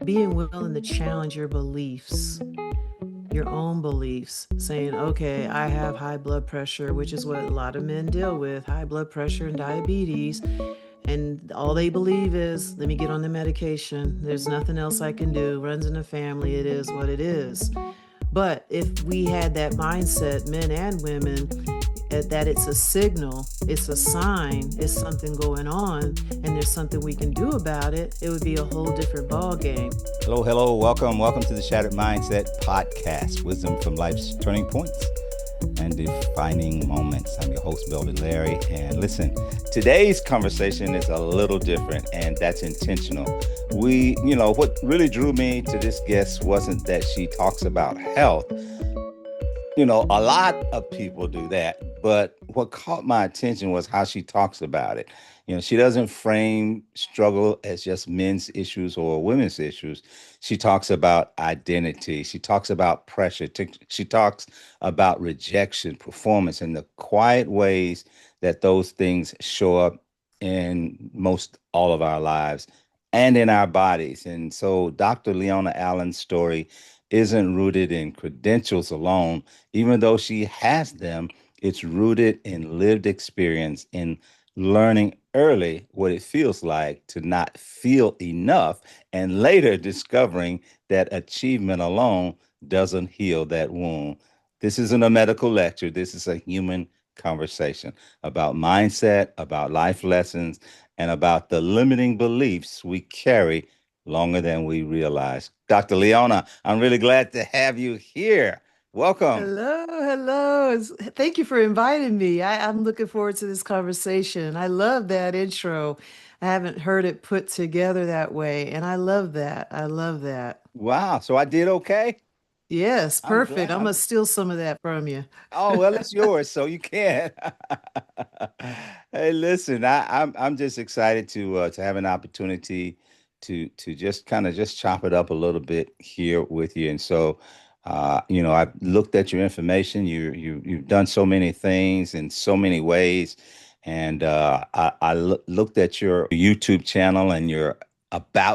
being willing to challenge your beliefs, your own beliefs, saying, okay, I have high blood pressure, which is what a lot of men deal with, high blood pressure and diabetes. And all they believe is, let me get on the medication. There's nothing else I can do. Runs in the family. It is what it is. But if we had that mindset, men and women, that it's a signal, it's a sign, it's something going on, and there's something we can do about it, it would be a whole different ball game. Hello, hello, welcome to the Shattered Mindset Podcast, wisdom from life's turning points and defining moments. I'm your host, Melvin Larry, and listen, today's conversation is a little different, and that's intentional. What really drew me to this guest wasn't that she talks about health. A lot of people do that, but what caught my attention was how she talks about it. She doesn't frame struggle as just men's issues or women's issues. She talks about identity. She talks about pressure. She talks about rejection, performance, and the quiet ways that those things show up in most all of our lives and in our bodies. And so Dr. Leona Allen's story isn't rooted in credentials alone. Even though she has them, it's rooted in lived experience, in learning early what it feels like to not feel enough, and later discovering that achievement alone doesn't heal that wound. This isn't a medical lecture. This is a human conversation about mindset, about life lessons, and about the limiting beliefs we carry longer than we realize. Dr. Leona, I'm really glad to have you here. Welcome. Hello, hello. Thank you for inviting me. I'm looking forward to this conversation. I love that intro. I haven't heard it put together that way, and I love that. I love that. Wow. So I did okay. Yes, I'm perfect. glad. I'm gonna steal some of that from you. Oh, well, it's yours, so you can. Hey, listen, I'm just excited to have an opportunity to just kind of just chop it up a little bit here with you. And so, I've looked at your information. You've done so many things in so many ways, and I looked at your YouTube channel and your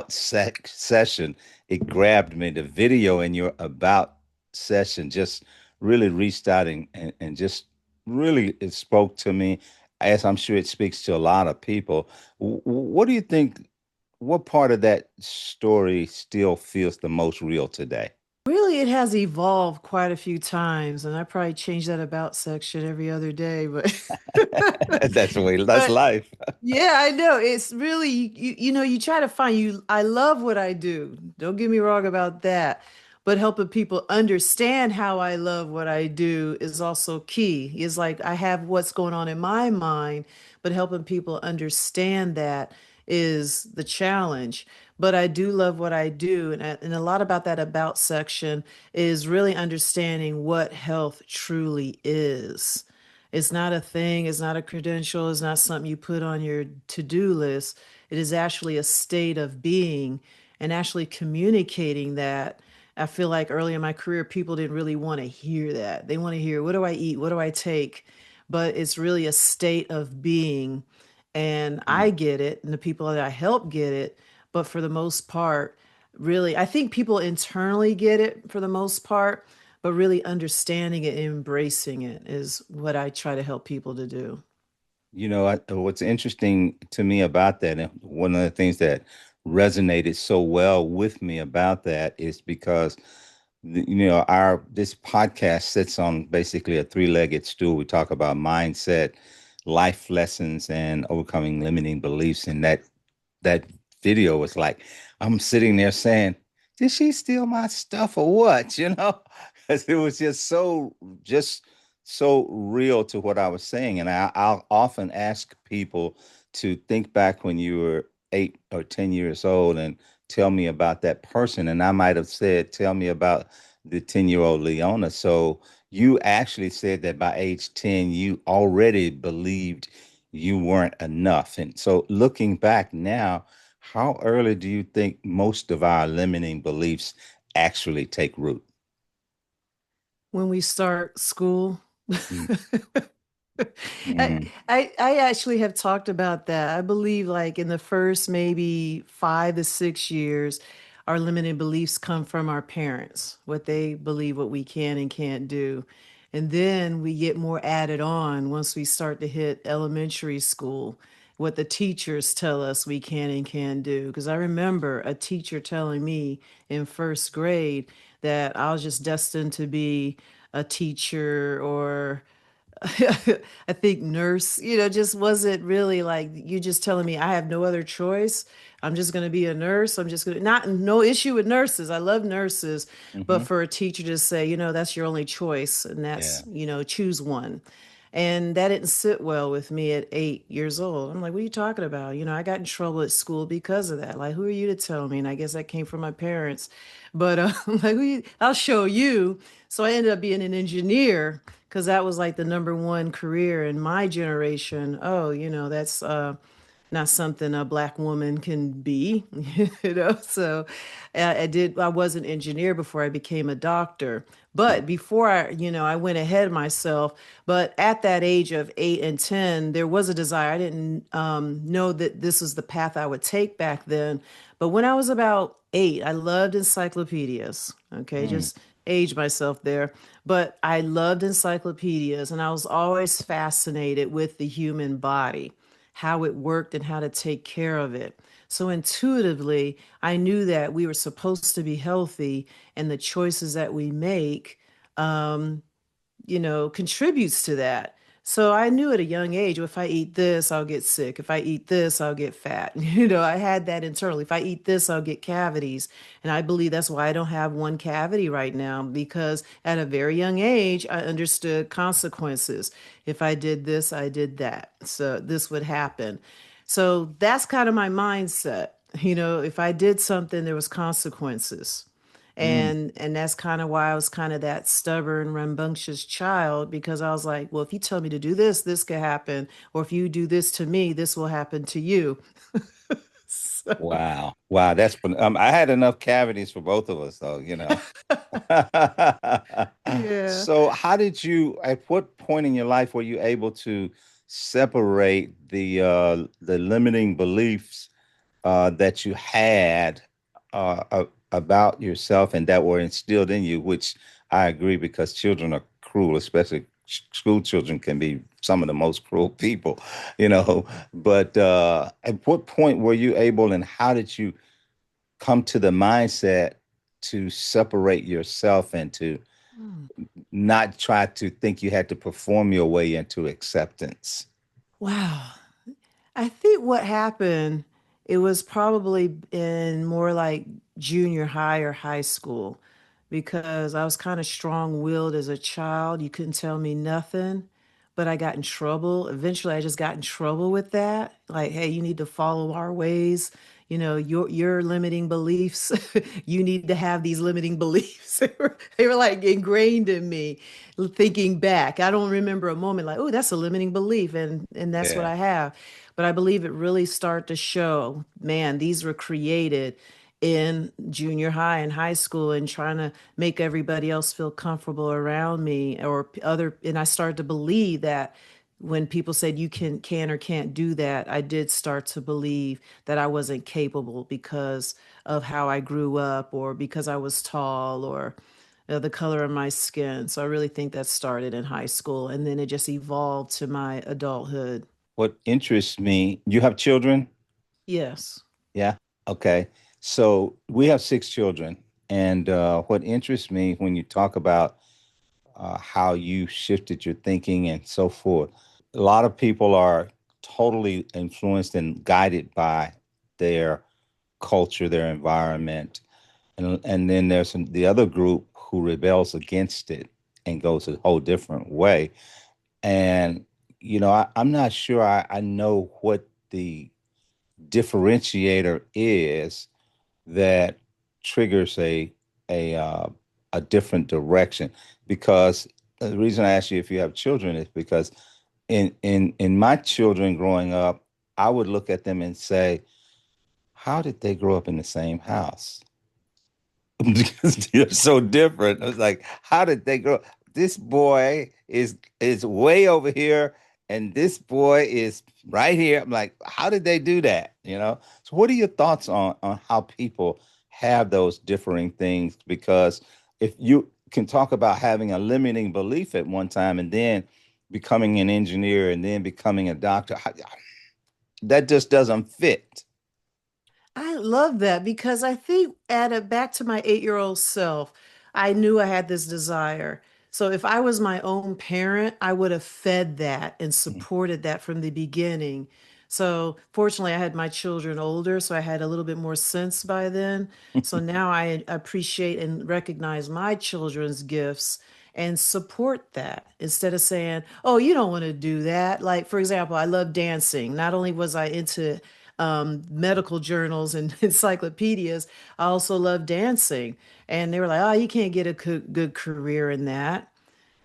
session. It grabbed me. The video in your about session just really reached out and just really it spoke to me, as I'm sure it speaks to a lot of people. What do you think? What part of that story still feels the most real today? Really, it has evolved quite a few times, and I probably change that about section every other day, but That's the way. That's but life. yeah, I know. It's really you try to find you I love what I do. Don't get me wrong about that. But helping people understand how I love what I do is also key. Is like I have what's going on in my mind, but helping people understand that is the challenge. But I do love what I do, and a lot about that about section is really understanding what health truly is. It's not a thing, it's not a credential, it's not something you put on your to-do list. It is actually a state of being, and actually communicating that. I feel like early in my career, people didn't really want to hear that. They want to hear, what do I eat? What do I take? But it's really a state of being. And I get it, and the people that I help get it. But for the most part, really, I think people internally get it for the most part, but really understanding it and embracing it is what I try to help people to do. What's interesting to me about that, and one of the things that resonated so well with me about that is because our this podcast sits on basically a three-legged stool. We talk about mindset, life lessons, and overcoming limiting beliefs. And that video was like, I'm sitting there saying, did she steal my stuff or what? 'Cause it was just so real to what I was saying. And I'll often ask people to think back when you were 8 or 10 years old and tell me about that person. And I might have said, tell me about the 10-year-old Leona. So you actually said that by age 10, you already believed you weren't enough. And so looking back now, how early do you think most of our limiting beliefs actually take root? When we start school, Mm, I, mhm, I actually have talked about that. I believe like in the first maybe 5 to 6 years, our limiting beliefs come from our parents, what they believe what we can and can't do. And then we get more added on once we start to hit elementary school, what the teachers tell us we can and can't do. Because I remember a teacher telling me in first grade that I was just destined to be a teacher or I think nurse, just wasn't really like you just telling me I have no other choice. I'm just going to be a nurse. I'm just going to not no issue with nurses. I love nurses, but Hmm. for a teacher to say, that's your only choice and Yeah. that's, choose one. And that didn't sit well with me at 8 years old. I'm like, what are you talking about? I got in trouble at school because of that. Like, who are you to tell me? And I guess that came from my parents. But I'm like, I'll show you. So I ended up being an engineer because that was like the number one career in my generation. Oh, that's not something a black woman can be, So I was an engineer before I became a doctor. But before I went ahead of myself. But at that age of 8 and 10, there was a desire. I didn't know that this was the path I would take back then. But when I was about 8, I loved encyclopedias. Okay, Mm. just age myself there. But I loved encyclopedias and I was always fascinated with the human body, how it worked and how to take care of it. So intuitively, I knew that we were supposed to be healthy and the choices that we make contributes to that. So I knew at a young age, if I eat this, I'll get sick. If I eat this, I'll get fat. I had that internally. If I eat this, I'll get cavities. And I believe that's why I don't have one cavity right now, because at a very young age, I understood consequences. If I did this, I did that. So this would happen. So that's kind of my mindset. If I did something, there was consequences, Mm. and that's kind of why I was kind of that stubborn, rambunctious child, because I was like, well, if you tell me to do this, this could happen, or if you do this to me, this will happen to you. So, Wow. Wow. I had enough cavities for both of us, though. yeah. So, at what point in your life were you able to separate the limiting beliefs that you had about yourself and that were instilled in you, which I agree because children are cruel, especially school children can be some of the most cruel people, you know. But at what point were you able and how did you come to the mindset to separate yourself and to Hmm. not try to think you had to perform your way into acceptance? Wow. I think what happened, it was probably in more like junior high or high school, because I was kind of strong-willed as a child. You couldn't tell me nothing, but I got in trouble. Eventually, I just got in trouble with that. Like, hey, you need to follow our ways. Your limiting beliefs. You need to have these limiting beliefs. They were like ingrained in me. Thinking back, I don't remember a moment like, oh, that's a limiting belief, and that's what Yeah. I have. But I believe it really started to show, man, these were created in junior high and high school and trying to make everybody else feel comfortable around me or other. And I started to believe that when people said you can or can't do that, I did start to believe that I wasn't capable because of how I grew up or because I was tall or the color of my skin. So I really think that started in high school and then it just evolved to my adulthood. What interests me, you have children? Yes. Yeah. Okay. So we have six children. And what interests me when you talk about how you shifted your thinking and so forth, a lot of people are totally influenced and guided by their culture, their environment. And then there's the other group who rebels against it and goes a whole different way. And, I'm not sure I know what the differentiator is that triggers a different direction. Because the reason I ask you if you have children is because in my children growing up, I would look at them and say, how did they grow up in the same house? Because they're so different. I was like, how did they grow? This boy is way over here, and this boy is right here. I'm like, how did they do that? So what are your thoughts on how people have those differing things, because if you can talk about having a limiting belief at one time and then becoming an engineer and then becoming a doctor, that just doesn't fit. I love that because I think added back to my 8-year-old self, I knew I had this desire. So if I was my own parent, I would have fed that and supported that from the beginning. So fortunately, I had my children older, so I had a little bit more sense by then. So now I appreciate and recognize my children's gifts and support that instead of saying, "Oh, you don't want to do that." Like, for example, I love dancing. Not only was I into medical journals and encyclopedias, I also love dancing. And they were like, "Oh, you can't get a good career in that."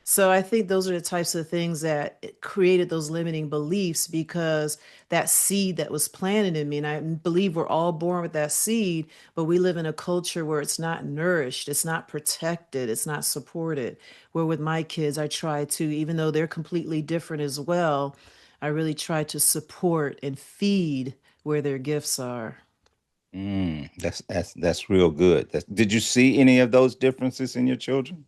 So I think those are the types of things that created those limiting beliefs because that seed that was planted in me, and I believe we're all born with that seed, but we live in a culture where it's not nourished, it's not protected, it's not supported. Where with my kids, I try to, even though they're completely different as well, I really try to support and feed where their gifts are. That's real good. Did you see any of those differences in your children?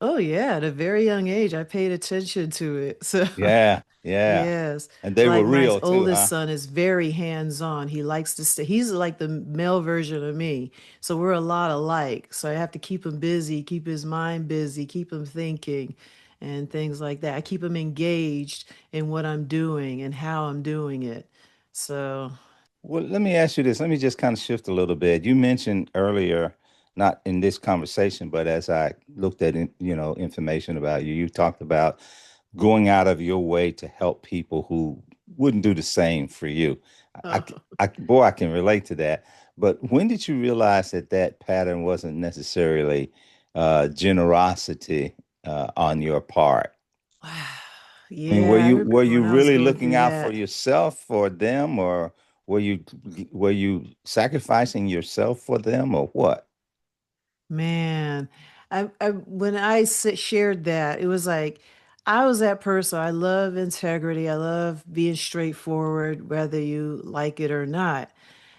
Oh yeah, at a very young age, I paid attention to it. So Yeah, yeah. yes. And they were Like my real too, oldest huh? son is very hands-on. He likes to stay. He's like the male version of me. So we're a lot alike. So I have to keep him busy, keep his mind busy, keep him thinking and things like that. I keep him engaged in what I'm doing and how I'm doing it. So, Well, let me ask you this. Let me just kind of shift a little bit. You mentioned earlier, not in this conversation, but as I looked at, information about you, you talked about going out of your way to help people who wouldn't do the same for you. I, oh, boy, I can relate to that. But when did you realize that that pattern wasn't necessarily generosity on your part? wow. I mean, Yeah, I were remember you when I was really going looking through out for that. yourself, for them, or were you were you sacrificing yourself for them, or what? Man, I when I shared that, it was like I was that person. I love integrity. I love being straightforward, whether you like it or not.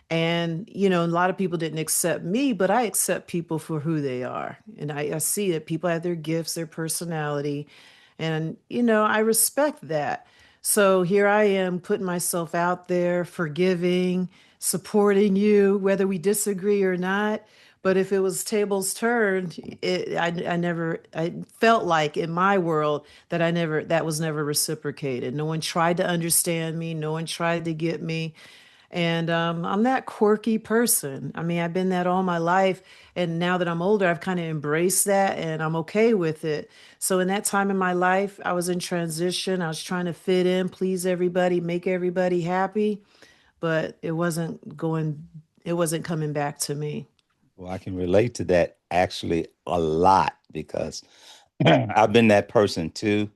And, a lot of people didn't accept me, but I accept people for who they are. And I see that people have their gifts, their personality. And, I respect that. So here I am putting myself out there, forgiving, supporting you, whether we disagree or not. But if it was tables turned, I felt like in my world that that was never reciprocated. No one tried to understand me. No one tried to get me. And I'm that quirky person. I mean, I've been that all my life. And now that I'm older, I've kind of embraced that and I'm okay with it. So, in that time in my life, I was in transition. I was trying to fit in, please everybody, make everybody happy, but it wasn't coming back to me. Well, I can relate to that actually a lot because I've been that person too,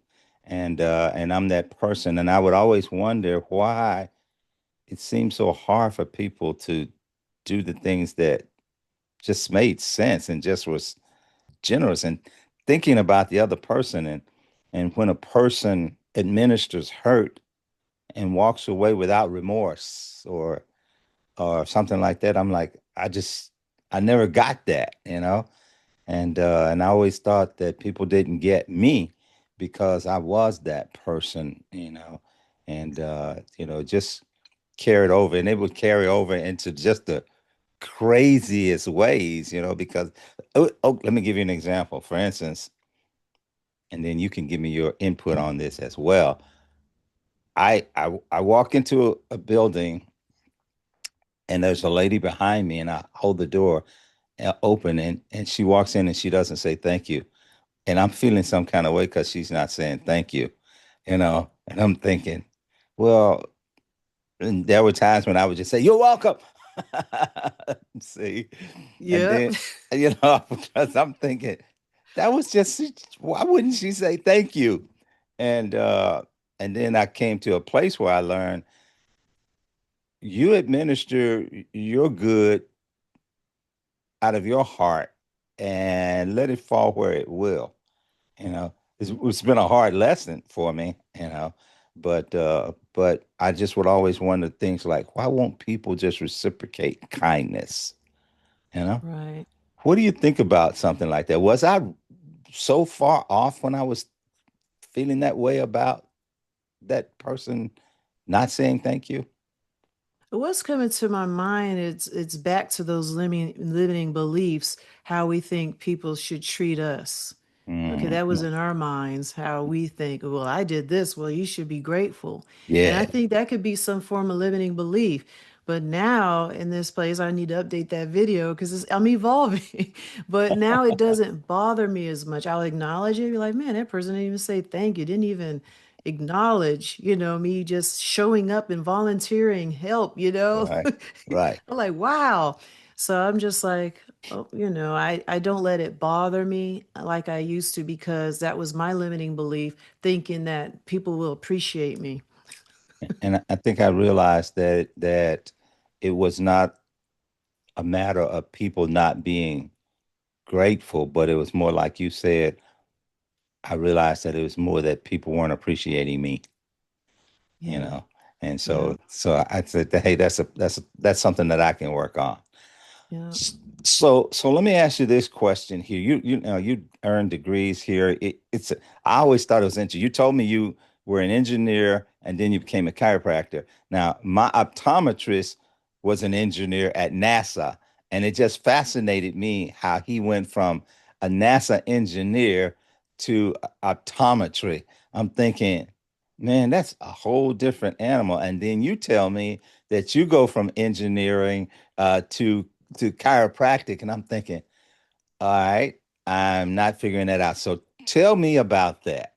and I'm that person, and I would always wonder why it seems so hard for people to do the things that just made sense and just was generous and thinking about the other person, and when a person administers hurt and walks away without remorse or something like that, I'm like, I never got that, and I always thought that people didn't get me because I was that person, and just carried over, and it would carry over into just the craziest ways, because let me give you an example. For instance, and then you can give me your input on this as well. I walk into a building and there's a lady behind me, and I hold the door open, and she walks in and she doesn't say thank you, and I'm feeling some kind of way because she's not saying thank you, and I'm thinking, well, and there were times when I would just say, "You're welcome." See, and Yep. then because I'm thinking that was just, why wouldn't she say thank you? And uh and then I came to a place where I learned you administer your good out of your heart and let it fall where it will. It's been a hard lesson for me, but I just would always wonder things like, why won't people just reciprocate kindness? You know, Right. what do you think about something like that? Was I so far off when I was feeling that way about that person not saying thank you? What's coming to my mind, it's back to those limiting beliefs, how we think people should treat us. Okay, Mm, that was in our minds, how we think, well, I did this, well, you should be grateful. And I yeah, think that could be some form of limiting belief. But now in this place, I need to update that video because I'm evolving. But now it doesn't bother me as much. I'll acknowledge it, be like, man, that person didn't even say thank you, didn't even acknowledge, me just showing up and volunteering help, right, right. I'm like, wow. So I'm just like, oh, I don't let it bother me like I used to because that was my limiting belief, thinking that people will appreciate me. And I think I realized that it was not a matter of people not being grateful, but it was more like you said. I realized that it was more that people weren't appreciating me, you Yeah. know. And Yeah. so I said, hey, that's something that I can work on. Yeah. So let me ask you this question here. You know you earned degrees here. I always thought it was interesting. You told me you were an engineer and then you became a chiropractor. Now, my optometrist was an engineer at NASA, and it just fascinated me how he went from a NASA engineer to optometry. I'm thinking, man, that's a whole different animal. And then you tell me that you go from engineering to chiropractic, and I'm thinking, all right, I'm not figuring that out. So tell me about that.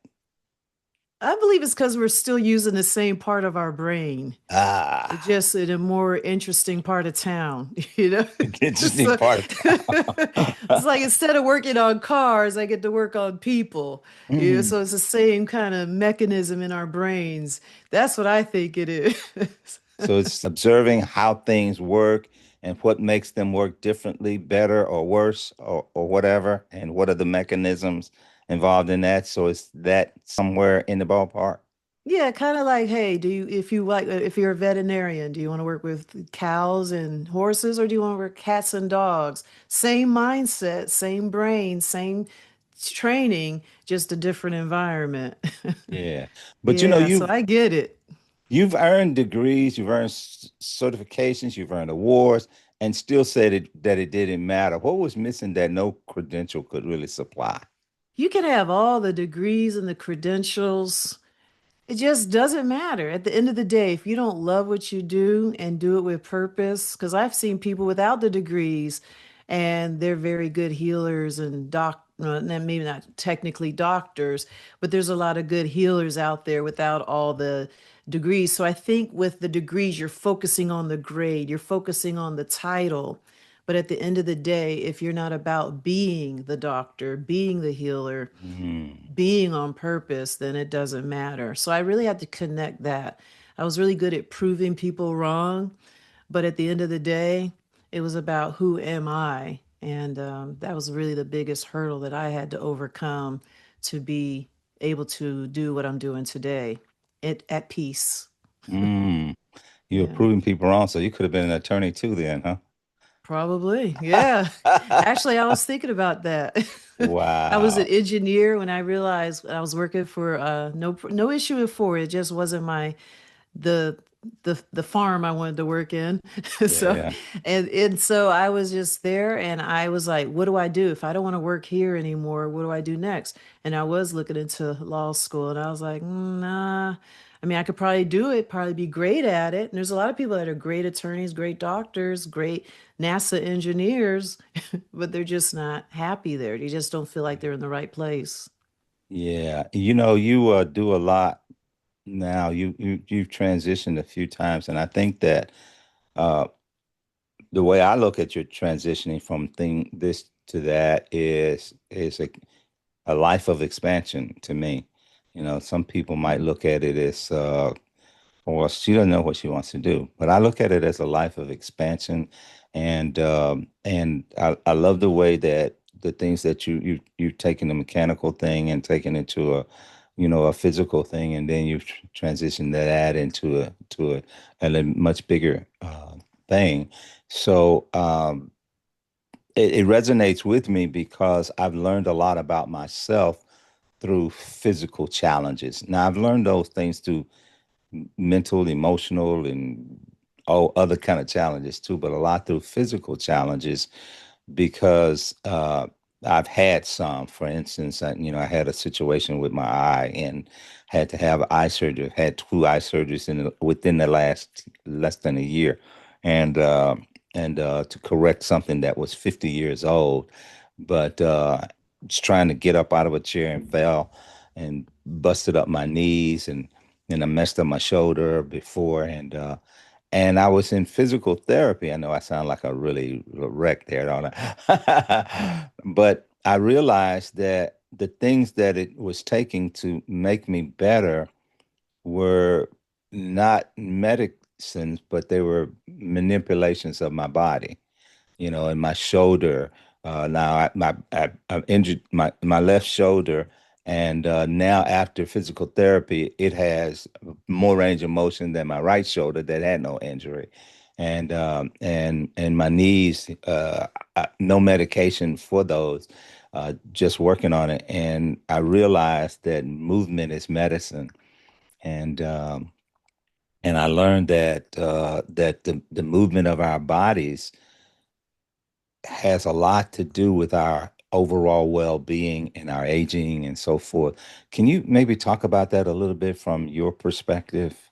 I believe it's because we're still using the same part of our brain. It's Ah, just in a more interesting part of town, you know? interesting So part of it's town. like instead of working on cars, I get to work on people. Mm. So it's the same kind of mechanism in our brains. That's what I think it is. So it's observing how things work and what makes them work differently, better or worse, or whatever, and what are the mechanisms involved in that. So it's that somewhere in the ballpark. Yeah, kind of like, hey, if you're a veterinarian, do you want to work with cows and horses or do you want to work with cats and dogs? Same mindset, same brain, same training, just a different environment. Yeah. But Yeah, so I get it. you've earned degrees, you've earned certifications, you've earned awards, and still said that it didn't matter. What was missing that no credential could really supply? You can have all the degrees and the credentials. It just doesn't matter. At the end of the day, if you don't love what you do and do it with purpose, because I've seen people without the degrees and they're very good healers and maybe not technically doctors, but there's a lot of good healers out there without all the degrees. So I think with the degrees, you're focusing on the grade, you're focusing on the title. But at the end of the day, if you're not about being the doctor, being the healer, Mm, being on purpose, then it doesn't matter. So I really had to connect that. I was really good at proving people wrong, but at the end of the day, it was about who am I? And that was really the biggest hurdle that I had to overcome to be able to do what I'm doing today at peace. mm. You were Yeah. proving people wrong, so you could have been an attorney too, then, Probably. Yeah. huh? Actually, I was thinking about that. I was an Wow. engineer when I realized I was working for no issue with Ford. It just wasn't the the farm I wanted to work in. Yeah, So yeah. and so I was just there and I was like, what do I do? If I don't want to work here anymore, what do I do next? And I was looking into law school and I was like, nah. I mean, I could probably do it, probably be great at it. And there's a lot of people that are great attorneys, great doctors, great NASA engineers, but they're just not happy there. They just don't feel like they're in the right place. Yeah. You do a lot now. You've transitioned a few times, and I think that uh the way I look at your transitioning from thing this to that is a life of expansion to me. Some people might look at it as well, she doesn't know what she wants to do, but I look at it as a life of expansion, and I love the way that the things that you've taken the mechanical thing and taken it to a physical thing, and then you've transitioned that into a much bigger thing. So it resonates with me because I've learned a lot about myself through physical challenges. Now, I've learned those things through mental, emotional, and all other kind of challenges too, but a lot through physical challenges because I've had some. For instance, I had a situation with my eye and had to have eye surgery. Had two eye surgeries within the last less than a year, and to correct something that was 50 years old, but just trying to get up out of a chair and fell and busted up my knees and I messed up my shoulder before and I was in physical therapy. I know I sound like a really wreck there, don't I? But I realized that the things that it was taking to make me better were not medicines, but they were manipulations of my body, in my shoulder. Now I've injured my left shoulder, and now after physical therapy, it has more range of motion than my right shoulder that had no injury, and my knees, no medication for those. Just working on it, and I realized that movement is medicine, and and I learned that the movement of our bodies has a lot to do with our overall well-being and our aging and so forth. Can you maybe talk about that a little bit from your perspective?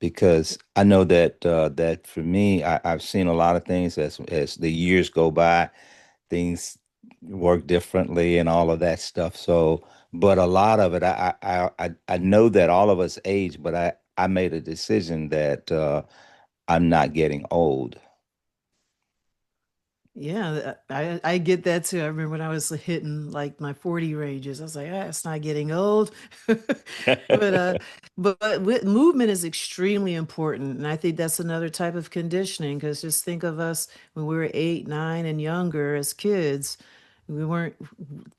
Because I know that for me, I've seen a lot of things as the years go by, things work differently and all of that stuff. So, but a lot of it, I know that all of us age, but I made a decision that I'm not getting old. Yeah, I get that too. I remember when I was hitting like my 40 ranges, I was like, ah, it's not getting old. But movement is extremely important. And I think that's another type of conditioning because just think of us when we were 8, 9, and younger as kids. We weren't,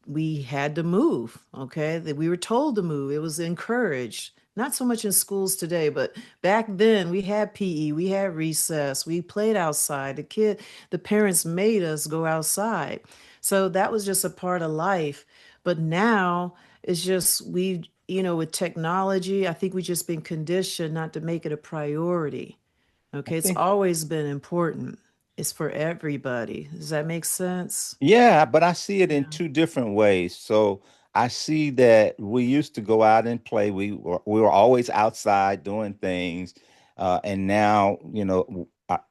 we had to move, okay? That we were told to move. It was encouraged. Not so much in schools today, but back then we had PE, we had recess, we played outside. The parents made us go outside. So that was just a part of life. But now it's just with technology, I think we've just been conditioned not to make it a priority. I Okay, it's think always been important. It's for everybody. Does that make sense? Yeah, but I see it in Yeah. two different ways. So I see that we used to go out and play. We were always outside doing things, and now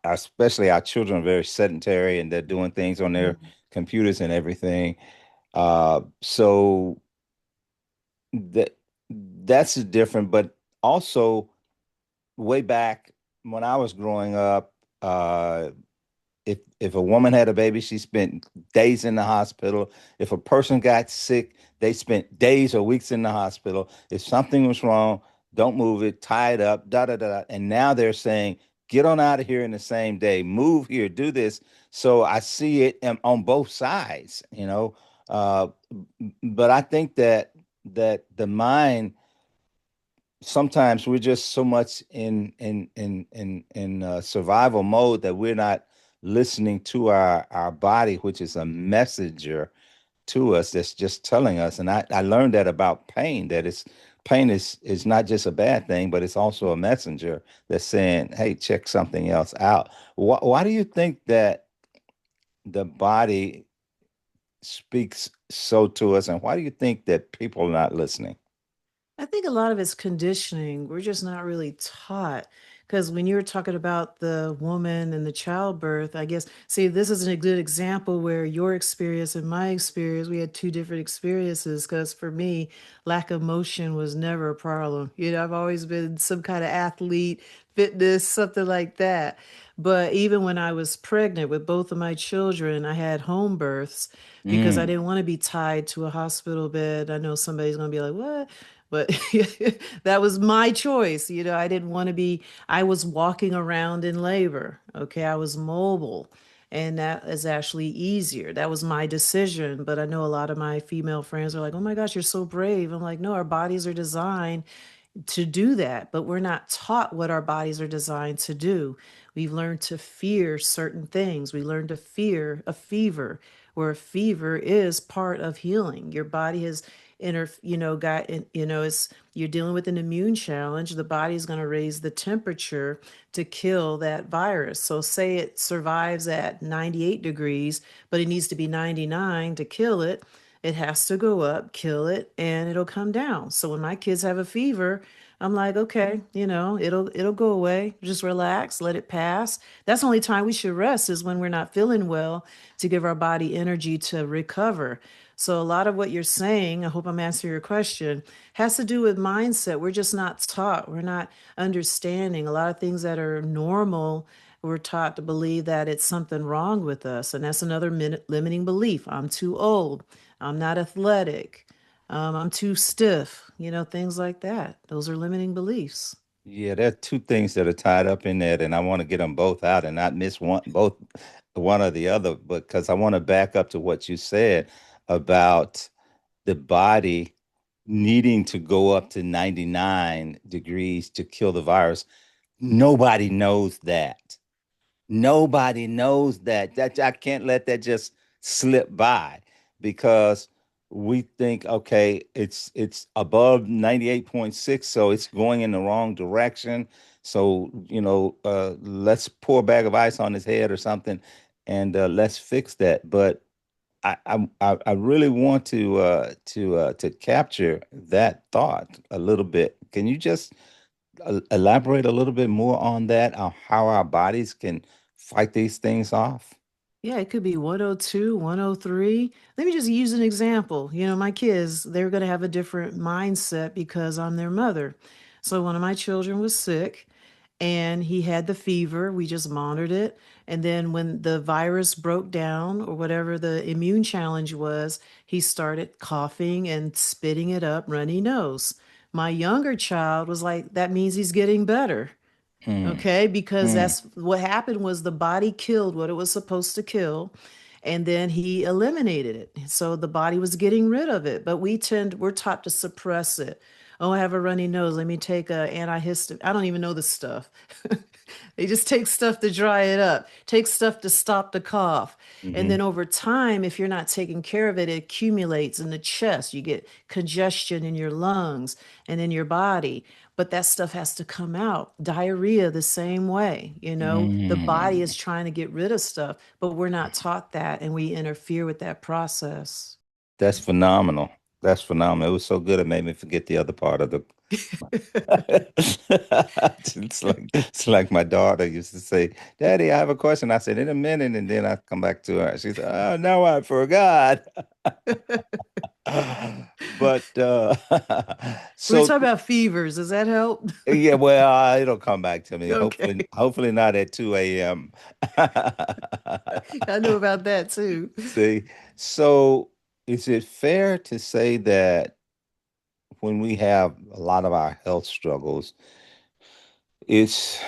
especially our children are very sedentary and they're doing things on their Mhm. computers and everything. So that that's different. But also way back when I was growing up, if a woman had a baby, she spent days in the hospital. If a person got sick, they spent days or weeks in the hospital. If something was wrong, don't move it, tie it up, da da da. And now they're saying, get on out of here in the same day, move here, do this. So I see it on both sides, Uh, but I think that the mind sometimes we're just so much in survival mode that we're not listening to our body, which is a messenger to us that's just telling us. And I learned that about pain, that it's pain is not just a bad thing, but it's also a messenger that's saying, hey, check something else out. Why do you think that the body speaks so to us, and why do you think that people are not listening? I think a lot of it's conditioning. We're just not really taught. Because when you were talking about the woman and the childbirth, I guess, see, this is a good example where your experience and my experience, we had two different experiences. Because for me, lack of motion was never a problem. I've always been some kind of athlete, fitness, something like that. But even when I was pregnant with both of my children, I had home births because I Mm. didn't want to be tied to a hospital bed. I know somebody's going to be like, what? But that was my choice. I didn't want to be, I was walking around in labor. Okay. I was mobile, and that is actually easier. That was my decision. But I know a lot of my female friends are like, oh my gosh, you're so brave. I'm like, no, our bodies are designed. to do that, but we're not taught what our bodies are designed to do. We've learned to fear certain things. We learn to fear a fever, where a fever is part of healing. Your body has got, it's, you're dealing with an immune challenge. The body is going to raise the temperature to kill that virus. So say it survives at 98 degrees, but it needs to be 99 to kill it. It has to go up, kill it, and it'll come down. So when my kids have a fever, I'm like, okay, it'll go away. Just relax, let it pass. That's the only time we should rest is when we're not feeling well, to give our body energy to recover. So a lot of what you're saying, I hope I'm answering your question, has to do with mindset. We're just not taught. We're not understanding a lot of things that are normal. We're taught to believe that it's something wrong with us. And that's another limiting belief. I'm too old. I'm not athletic. I'm too stiff, things like that. Those are limiting beliefs. Yeah, there are two things that are tied up in that, and I want to get them both out and not miss one or the other, because I want to back up to what you said about the body needing to go up to 99 degrees to kill the virus. Nobody knows that. Nobody knows that. That I can't let that just slip by because we think, okay, it's above 98.6, so it's going in the wrong direction. So, let's pour a bag of ice on his head or something and let's fix that. But I really want to capture that thought a little bit. Can you just elaborate a little bit more on that, on how our bodies can fight these things off? Yeah, it could be 102, 103. Let me just use an example. My kids, they're going to have a different mindset because I'm their mother. So one of my children was sick and he had the fever. We just monitored it. And then when the virus broke down or whatever the immune challenge was, he started coughing and spitting it up, runny nose. My younger child was like, that means he's getting better. Mm, Okay, because mm. that's what happened was the body killed what it was supposed to kill, and then he eliminated it. So the body was getting rid of it, but we're taught to suppress it. Oh, I have a runny nose. Let me take a antihistamine. I don't even know the stuff. They just take stuff to dry it up, take stuff to stop the cough. And Hmm. then over time, if you're not taking care of it, it accumulates in the chest. You get congestion in your lungs and in your body. But that stuff has to come out. Diarrhea, the same way. The body Mm. is trying to get rid of stuff, but we're not taught that and we interfere with that process. That's phenomenal. That's phenomenal. It was so good it made me forget the other part of the it's like my daughter used to say, Daddy, I have a question. I said, in a minute, and then I come back to her. She said, Oh, no, I forgot. But We were so talking about fevers. Does that help? yeah, well, it'll come back to me. Hopefully, Okay. hopefully not at 2 a.m. I know about that too. See, so is it fair to say that when we have a lot of our health struggles, it's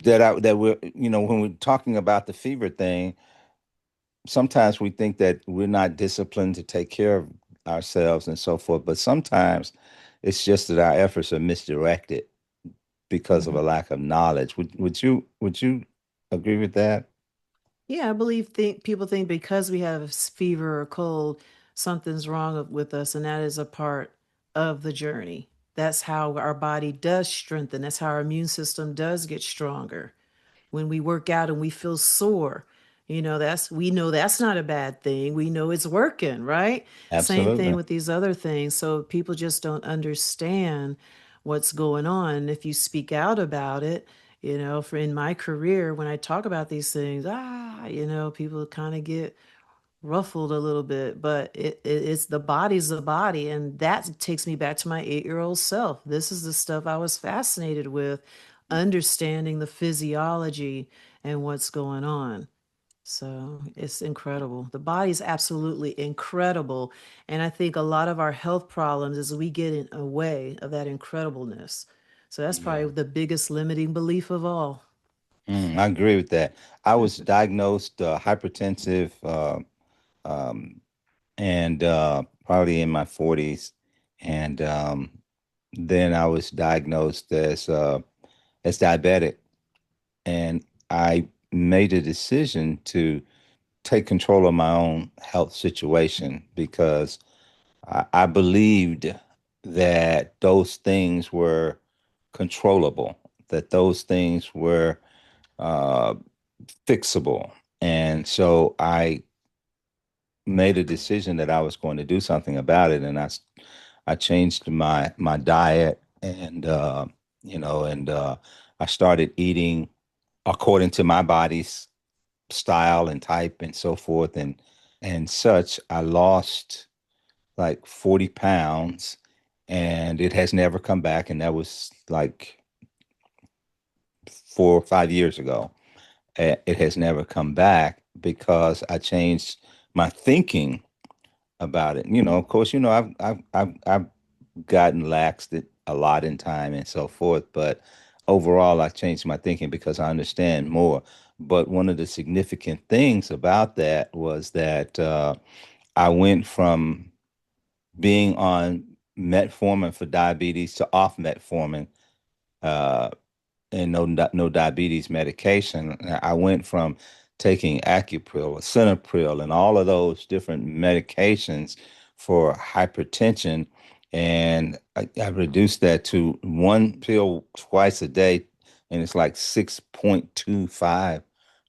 that we're, when we're talking about the fever thing, sometimes we think that we're not disciplined to take care of ourselves and so forth, but sometimes it's just that our efforts are misdirected because of a Mhm. lack of knowledge. Would you agree with that? Yeah, I believe people think because we have fever or cold, something's wrong with us, and that is a part of the journey. That's how our body does strengthen. That's how our immune system does get stronger. When we work out and we feel sore, we know that's not a bad thing. We know it's working, right? Same thing Absolutely. with these other things. So people just don't understand what's going on. And if you speak out about it, for in my career, when I talk about these things, people kind of get ruffled a little bit, but it's the body's the body. And that takes me back to my 8-year-old self. This is the stuff I was fascinated with, understanding the physiology and what's going on. So it's incredible. The body's absolutely incredible. And I think a lot of our health problems is we get in a way of that incredibleness. So that's Yeah. probably the biggest limiting belief of all. I agree with that. I was diagnosed hypertensive um, and probably in my 40s. And then I was diagnosed as diabetic, and I made a decision to take control of my own health situation because I believed that those things were controllable, that those things were uh, fixable. And so I made a decision that I was going to do something about it, and I changed my diet, and I started eating according to my body's style and type and so forth and such. I lost like 40 pounds, and it has never come back, and that was like 4 or 5 years ago. It has never come back because I changed my thinking about it. Of course, I've gotten laxed a lot in time and so forth, but overall, I changed my thinking because I understand more. But one of the significant things about that was that I went from being on metformin for diabetes to off metformin, uh, and no diabetes medication. I went from taking Acupril, Cinepril, and all of those different medications for hypertension, and I reduced that to one pill twice a day, and it's like 6.25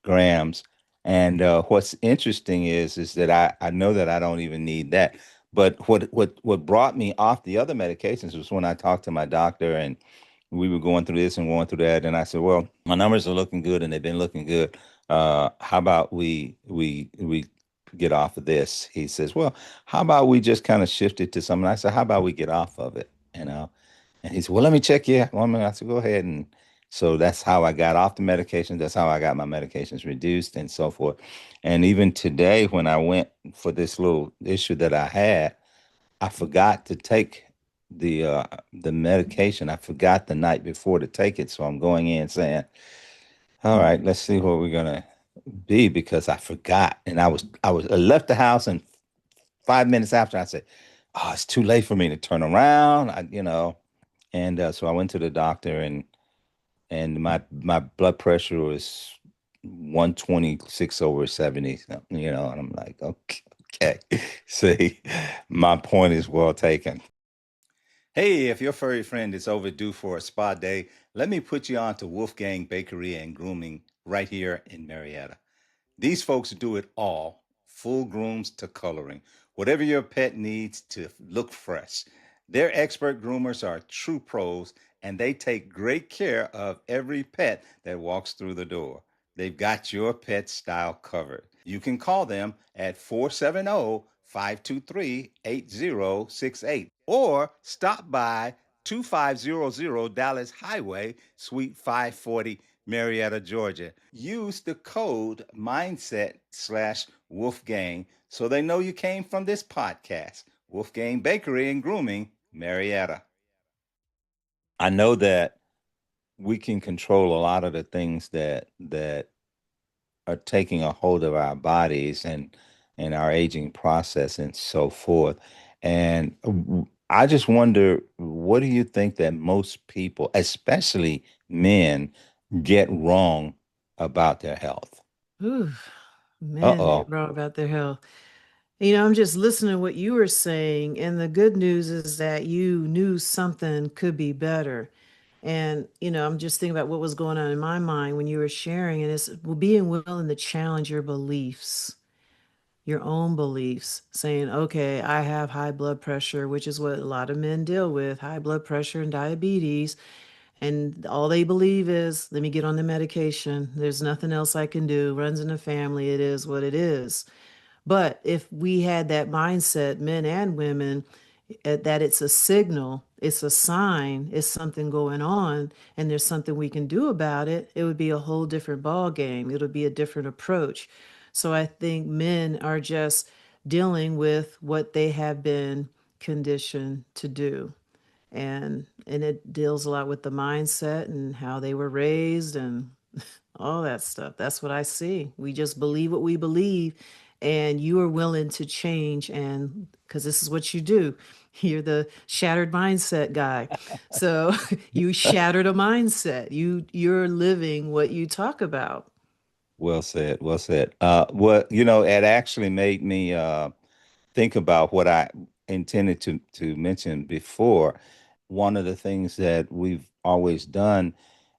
grams. And what's interesting is that I know that I don't even need that. But what brought me off the other medications was when I talked to my doctor, and we were going through this and going through that, and I said, "Well, my numbers are looking good, and they've been looking good. How about we get off of this?" He says, "Well, how about we just kind of shift it to something?" I said, "How about we get off of it?" And he said, "Well, let me check you." I said, "Go ahead." And so that's how I got off the medication. That's how I got my medications reduced and so forth. And even today, when I went for this little issue that I had, I forgot to take the medication. I forgot the night before to take it. So I'm going in saying, "All right, let's see what we're gonna be," because I forgot. And I left the house, and 5 minutes after I said, "Oh, it's too late for me to turn around." And so I went to the doctor, and my blood pressure was 126 over 70, and I'm like, okay, okay. See, my point is well taken. Hey, if your furry friend is overdue for a spa day, let me put you on to Wolfgang Bakery and Grooming right here in Marietta. These folks do it all, full grooms to coloring, whatever your pet needs to look fresh. Their expert groomers are true pros, and they take great care of every pet that walks through the door. They've got your pet style covered. You can call them at 470-523-8068 or stop by 2500 Dallas Highway, Suite 540, Marietta, Georgia. Use the code mindset/Wolfgang so they know you came from this podcast. Wolfgang Bakery and Grooming, Marietta. I know that we can control a lot of the things that are taking a hold of our bodies and our aging process and so forth. And I just wonder, what do you think that most people, especially men, get wrong about their health? Ooh, Uh men get oh. wrong about their health. I'm just listening to what you were saying, and the good news is that you knew something could be better. And, I'm just thinking about what was going on in my mind when you were sharing, and it's being willing to challenge your beliefs, your own beliefs, saying, okay, I have high blood pressure, which is what a lot of men deal with, high blood pressure and diabetes. And all they believe is, let me get on the medication. There's nothing else I can do. Runs in the family. It is what it is. But if we had that mindset, men and women, that it's a signal, it's a sign, it's something going on, and there's something we can do about it, it would be a whole different ball game. It'll be a different approach. So I think men are just dealing with what they have been conditioned to do. And it deals a lot with the mindset and how they were raised and all that stuff. That's what I see. We just believe what we believe, and you are willing to change, and because this is what you do. You're the shattered mindset guy. So you shattered a mindset. You're living what you talk about. Well said. Well said. It actually made me think about what I intended to mention before. One of the things that we've always done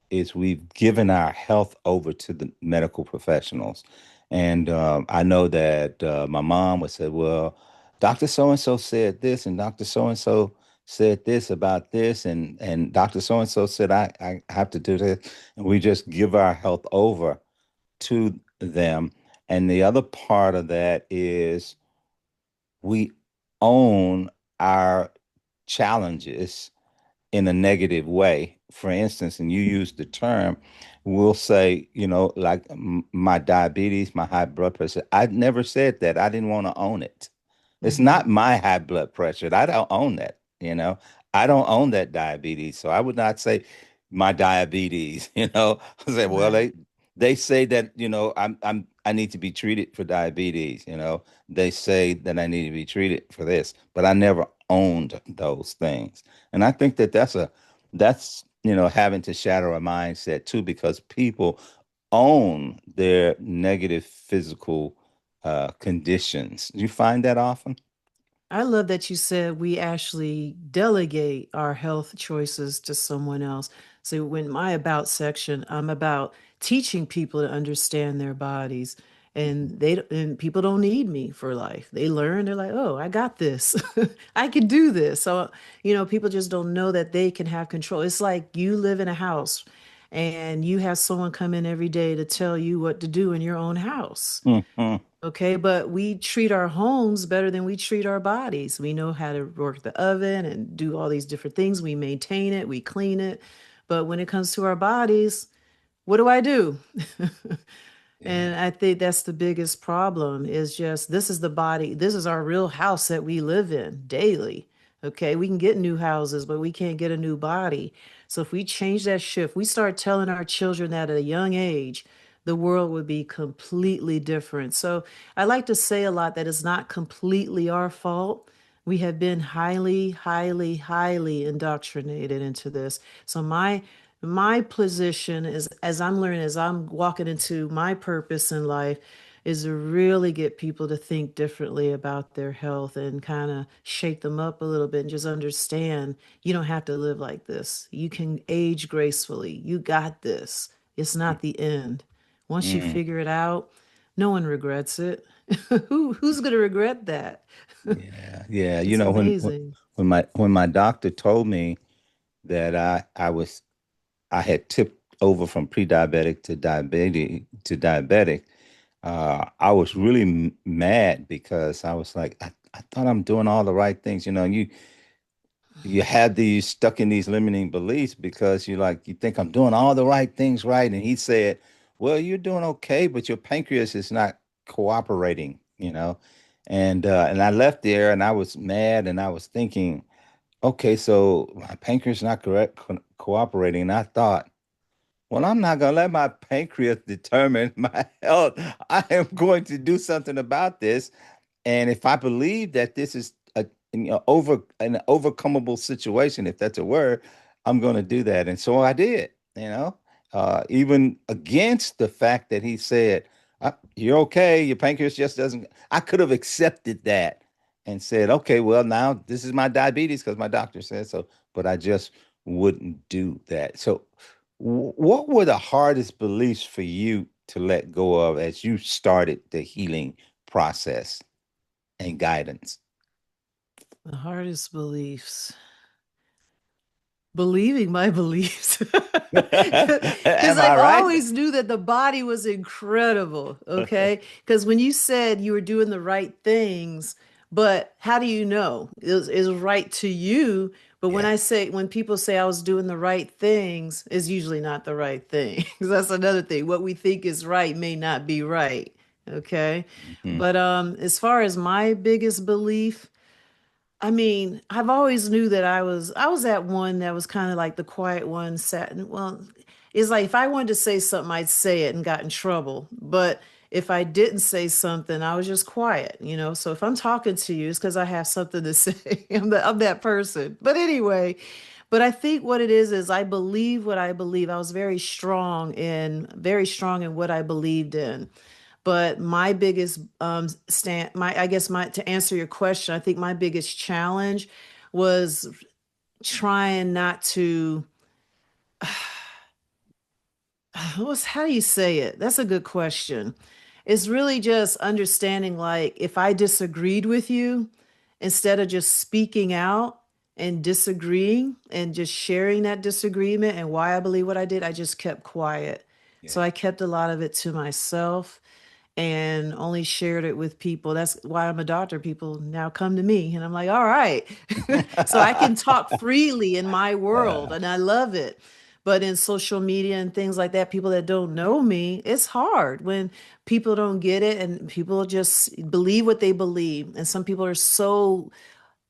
is we've given our health over to the medical professionals. And I know that my mom would say, well, Dr. So and so said this, and Dr. So and so said this about this, and Dr. So and so said I have to do this. And we just give our health over to them. And the other part of that is we own our challenges in a negative way. For instance, and you use the term, we'll say, like my diabetes, my high blood pressure. I never said that. I didn't want to own it. It's Hmm. not my high blood pressure. I don't own that. I don't own that diabetes. So I would not say my diabetes. I say, well, Right. they say that, I need to be treated for diabetes. They say that I need to be treated for this, but I never owned those things. And I think that that's having to shatter a mindset too, because people own their negative physical conditions. Do you find that often? I love that you said we actually delegate our health choices to someone else. So, when my about section, I'm about teaching people to understand their bodies, and people don't need me for life. They learn. They're like, oh, I got this. I can do this. So, people just don't know that they can have control. It's like you live in a house, and you have someone come in every day to tell you what to do in your own house. Hmm. Okay, but we treat our homes better than we treat our bodies. We know how to work the oven and do all these different things. We maintain it, we clean it. But when it comes to our bodies, what do I do? Yeah. And I think that's the biggest problem is just this is the body, this is our real house that we live in daily. Okay, we can get new houses, but we can't get a new body. So if we change that shift, we start telling our children that at a young age, the world would be completely different. So I like to say a lot that it's not completely our fault. We have been highly, highly, highly indoctrinated into this. So my position is, as I'm learning, as I'm walking into my purpose in life, is to really get people to think differently about their health and kind of shake them up a little bit and just understand you don't have to live like this. You can age gracefully. You got this. It's not the end. Once you Mm, figure it out, no one regrets it. Who's going to regret that? yeah, yeah. It's amazing. When my doctor told me that I had tipped over from pre-diabetic to diabetic, I was really mad because I was like, I thought I'm doing all the right things. You had these stuck in these limiting beliefs because you think I'm doing all the right things right. And he said, well, you're doing okay, but your pancreas is not cooperating. And I left there and I was mad and I was thinking, okay, so my pancreas not correct cooperating. And I thought, well, I'm not gonna let my pancreas determine my health. I am going to do something about this. And if I believe that this is an overcomable situation, if that's a word, I'm going to do that. And so I did, even against the fact that he said, you're okay, your pancreas just doesn't. I could have accepted that and said, okay, well, now this is my diabetes because my doctor said so, but I just wouldn't do that. So, what were the hardest beliefs for you to let go of as you started the healing process and guidance? The hardest beliefs. Believing my beliefs. Because Am I I've right? always knew that the body was incredible. Okay. Because when you said you were doing the right things, but how do you know? It was right to you. But Yeah. when people say I was doing the right things, it's usually not the right thing. 'Cause that's another thing. What we think is right may not be right. Okay. Hmm. But as far as my biggest belief, I mean, I've always knew that I was that one that was kind of like the quiet one, sat and well, it's like if I wanted to say something, I'd say it and got in trouble. But if I didn't say something, I was just quiet, you know. So if I'm talking to you, it's because I have something to say. I'm that person. But anyway, but I think what it is I believe what I believe. I was very strong in what I believed in. But my biggest stand, my I guess my to answer your question, I think my biggest challenge was trying not to how do you say it? That's a good question. It's really just understanding, like, if I disagreed with you, instead of just speaking out and disagreeing and just sharing that disagreement and why I believe what I did, I just kept quiet. Yeah. So I kept a lot of it to myself and only shared it with people. That's why I'm a doctor. People now come to me and I'm like, all right. So I can talk freely in my world and I love it. But in social media and things like that, people that don't know me, it's hard when people don't get it and people just believe what they believe. And some people are so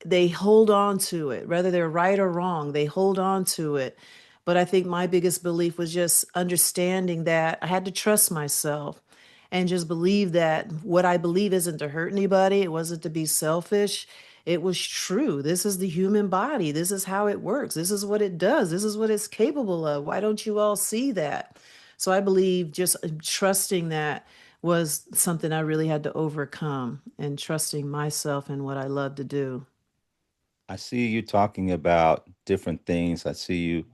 they hold on to it, whether they're right or wrong, they hold on to it. But I think my biggest belief was just understanding that I had to trust myself and just believe that what I believe isn't to hurt anybody, it wasn't to be selfish. It was true. This is the human body. This is how it works. This is what it does. This is what it's capable of. Why don't you all see that? So I believe just trusting that was something I really had to overcome and trusting myself and what I love to do. I see you talking about different things. I see you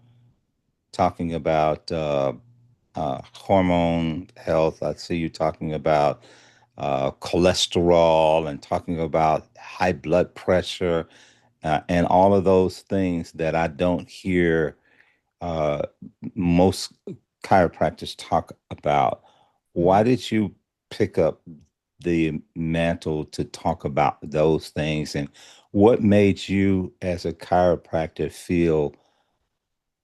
talking about hormone health. I see you talking about cholesterol and talking about high blood pressure and all of those things that I don't hear uh, most chiropractors talk about. Why Mhm. did you pick up the mantle to talk about those things? And what made you, as a chiropractor, feel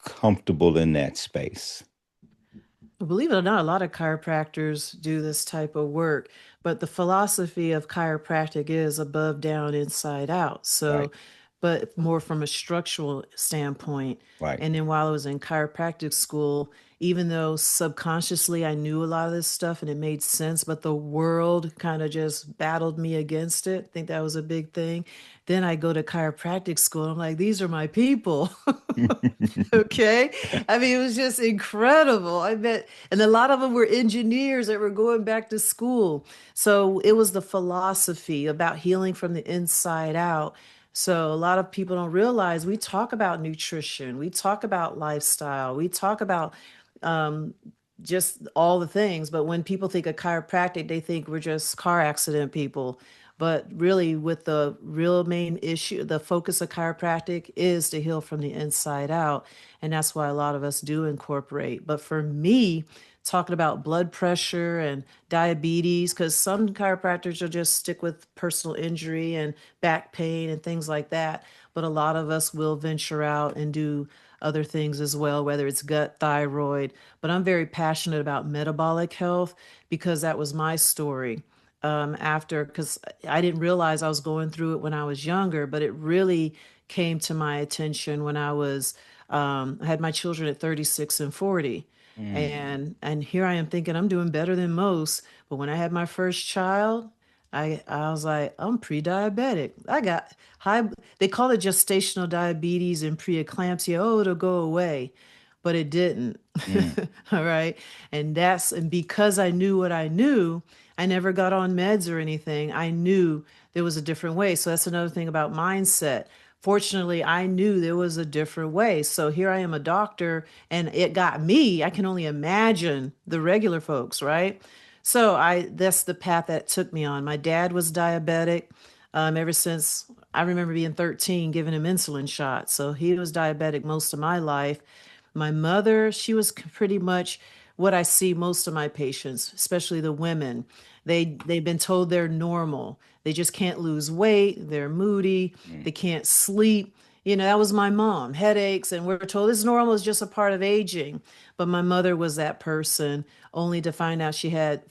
comfortable in that space? Believe it or not, a lot of chiropractors do this type of work, but the philosophy of chiropractic is above, down, inside out. Right, So, but more from a structural standpoint. right. And then while I was in chiropractic school, even though subconsciously I knew a lot of this stuff and it made sense, but the world kind of just battled me against it. I think that was a big thing. Then I go to chiropractic school. I'm like, these are my people. Okay. I mean, it was just incredible. I met, and a lot of them were engineers that were going back to school. So it was the philosophy about healing from the inside out. So a lot of people don't realize we talk about nutrition, we talk about lifestyle, we talk about um, just all the things. But when people think of chiropractic, they think we're just car accident people. But really, with the real main issue, the focus of chiropractic is to heal from the inside out. And that's why a lot of us do incorporate. But for me, talking about blood pressure and diabetes, because some chiropractors will just stick with personal injury and back pain and things like that. But a lot of us will venture out and do other things as well, whether it's gut, thyroid. But I'm very passionate about metabolic health because that was my story after, because I didn't realize I was going through it when I was younger, but it really came to my attention when I had my children at 36 and 40. Mm, And here I am thinking I'm doing better than most. But when I had my first child, I was like, I'm pre-diabetic. I got high, they call it gestational diabetes and preeclampsia. Oh, it'll go away. But it didn't. mm, All right. And because I knew what I knew, I never got on meds or anything. I knew there was a different way. So that's another thing about mindset. Fortunately, I knew there was a different way. So here I am, a doctor, and it got me. I can only imagine the regular folks, right? So I that's the path that took me on. My dad was diabetic ever since I remember being 13, giving him insulin shots. So he was diabetic most of my life. My mother, she was pretty much what I see most of my patients, especially the women. They've been told they're normal. They just can't lose weight. They're moody. mm, They can't sleep. You know, that was my mom. Headaches, and we're told it's normal. It's just a part of aging. But my mother was that person, only to find out she had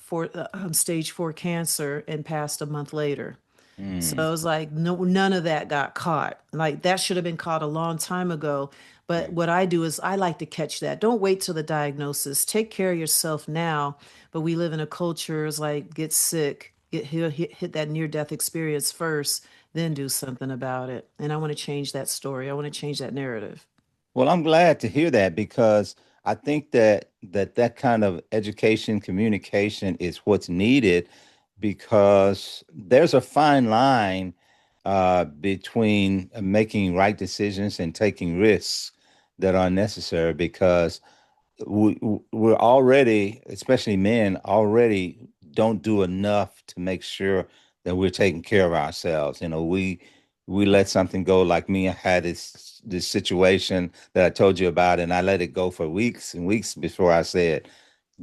stage 4 cancer and passed a month later. So mm. it was like no, none of that got caught. Like that should have been caught a long time ago. But Yeah. what I do is I like to catch that. Don't wait till the diagnosis. Take care of yourself now. But we live in a culture is like get sick, hit that near death experience first, then do something about it. And I want to change that story. I want to change that narrative. Well, I'm glad to hear that because I think that kind of education, communication is what's needed because there's a fine line between making right decisions and taking risks that are necessary because we're already, especially men, already don't do enough to make sure that we're taking care of ourselves. We let something go. Like me, I had this situation that I told you about, and I let it go for weeks and weeks before I said,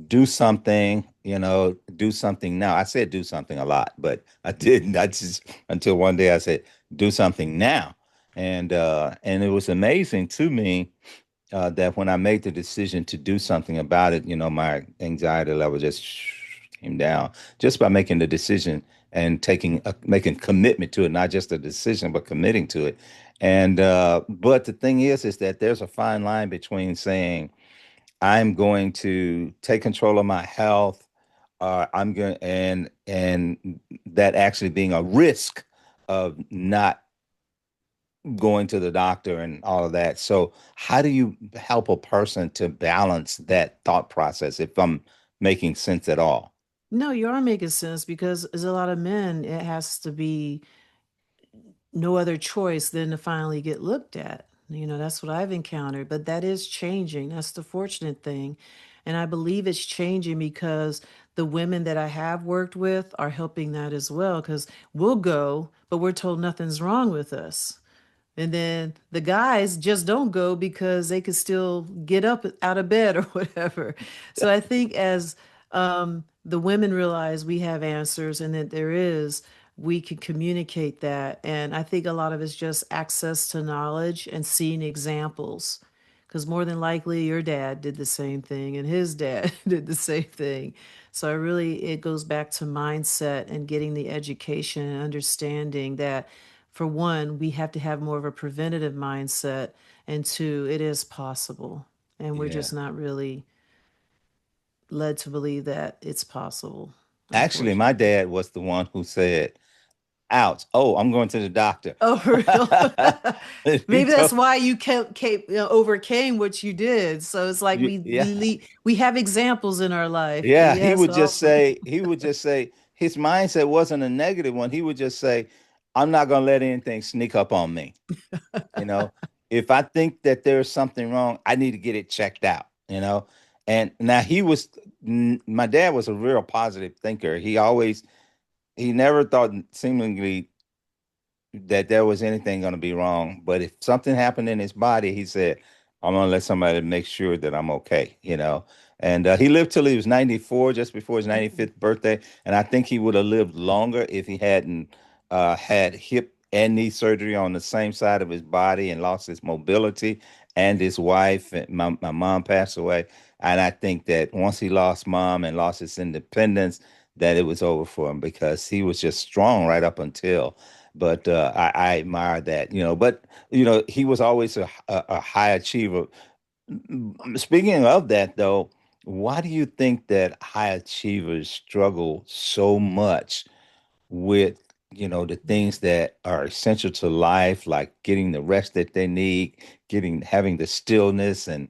"Do something." Do something now. I said do something a lot, but I didn't. I just until one day I said, "Do something now," and it was amazing to me that when I made the decision to do something about it, my anxiety level just came down just by making the decision and making commitment to it, not just a decision, but committing to it. And but the thing is that there's a fine line between saying I'm going to take control of my health, I'm going and that actually being a risk of not going to the doctor and all of that. So, how do you help a person to balance that thought process if I'm making sense at all? No, you are making sense because as a lot of men, it has to be no other choice than to finally get looked at. That's what I've encountered, but that is changing. That's the fortunate thing. And I believe it's changing because the women that I have worked with are helping that as well. Because we'll go, but we're told nothing's wrong with us. And then the guys just don't go because they could still get up out of bed or whatever. So I think as the women realize we have answers and that there is, we can communicate that. And I think a lot of it's just access to knowledge and seeing examples. Because more than likely, your dad did the same thing and his dad did the same thing. So I really, it goes back to mindset and getting the education and understanding that for one, we have to have more of a preventative mindset, and two, it is possible. And we're Yeah. just not really led to believe that it's possible, Actually, my unfortunately. dad was the one who said, "Ouch! Oh, I'm going to the doctor." Oh, for real? He Maybe that's told why you overcame what you did. So it's like you, yeah, we have examples in our life. yeah. He Yes, would just also. say, his mindset wasn't a negative one. He would just say, "I'm not going to let anything sneak up on me." You know, if I think that there's something wrong, I need to get it checked out, And now my dad was a real positive thinker. He never thought seemingly that there was anything going to be wrong. But if something happened in his body, he said, I'm going to let somebody make sure that I'm okay. And he lived till he was 94, just before his Mhm. 95th birthday. And I think he would have lived longer if he hadn't had hip and knee surgery on the same side of his body and lost his mobility. And his wife, and my mom passed away. And I think that once he lost mom and lost his independence, that it was over for him because he was just strong right up until. But I admire that. But he was always a high achiever. Speaking of that, though, why do you think that high achievers struggle so much with the things that are essential to life, like getting the rest that they need, having the stillness and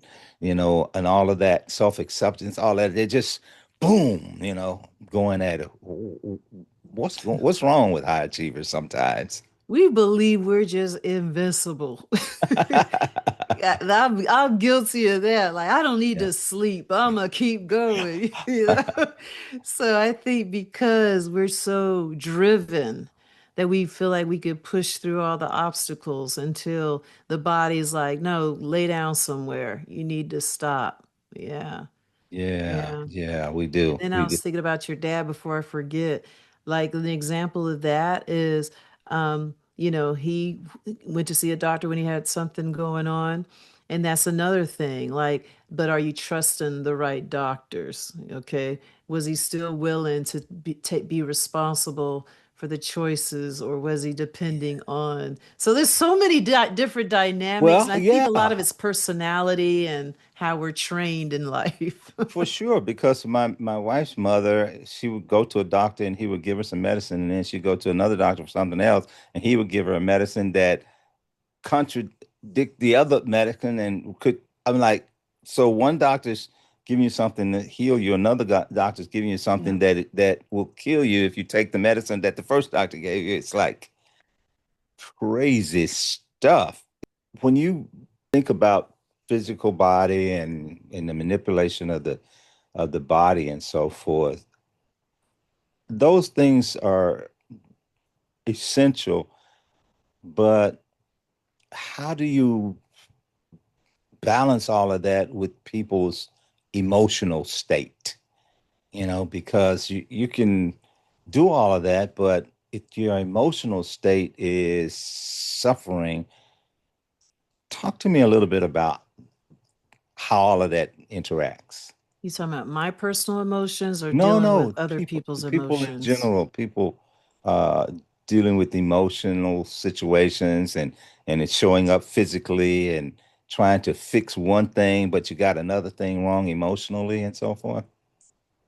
all of that self-acceptance, all that? They're just boom, going at it. What's wrong with high achievers sometimes? We believe we're just invincible. Yeah, I'm guilty of that. Like, I don't need Yeah. to sleep. I'm gonna keep going, you know? So I think because we're so driven that we feel like we could push through all the obstacles until the body's like, no, lay down somewhere. You need to stop. Yeah. Yeah, Yeah. yeah, we And do. then I We was do. thinking about your dad before I forget. Like an example of that is, he went to see a doctor when he had something going on. And that's another thing. Like, but are you trusting the right doctors? Okay. Was he still willing to be responsible for the choices, or was he depending on? So there's so many different dynamics, and Well, I think yeah, a lot of it's personality and how we're trained in life. for sure. Because my wife's mother, she would go to a doctor and he would give her some medicine, and then she'd go to another doctor for something else, and he would give her a medicine that contradict the other medicine and could. I'm like, so one doctor's giving you something to heal you, another doctor's giving you Yeah. something that will kill you if you take the medicine that the first doctor gave you. It's like crazy stuff. When you think about physical body and the manipulation of the body and so forth, those things are essential, but how do you balance all of that with people's emotional state? Because you can do all of that, but if your emotional state is suffering, talk to me a little bit about how all of that interacts. You talking about my personal emotions or No, dealing with no, other people, people's people in emotions? general, people uh, dealing with emotional situations and it's showing up physically and trying to fix one thing, but you got another thing wrong emotionally and so forth.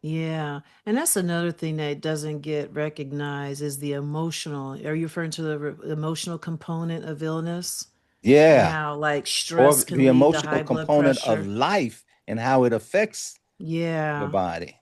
Yeah. And that's another thing that doesn't get recognized is the emotional. Are you referring to the emotional component of illness and Yeah, how like or stress can the lead to emotional high blood component of pressure? life and how it affects your Yeah. body.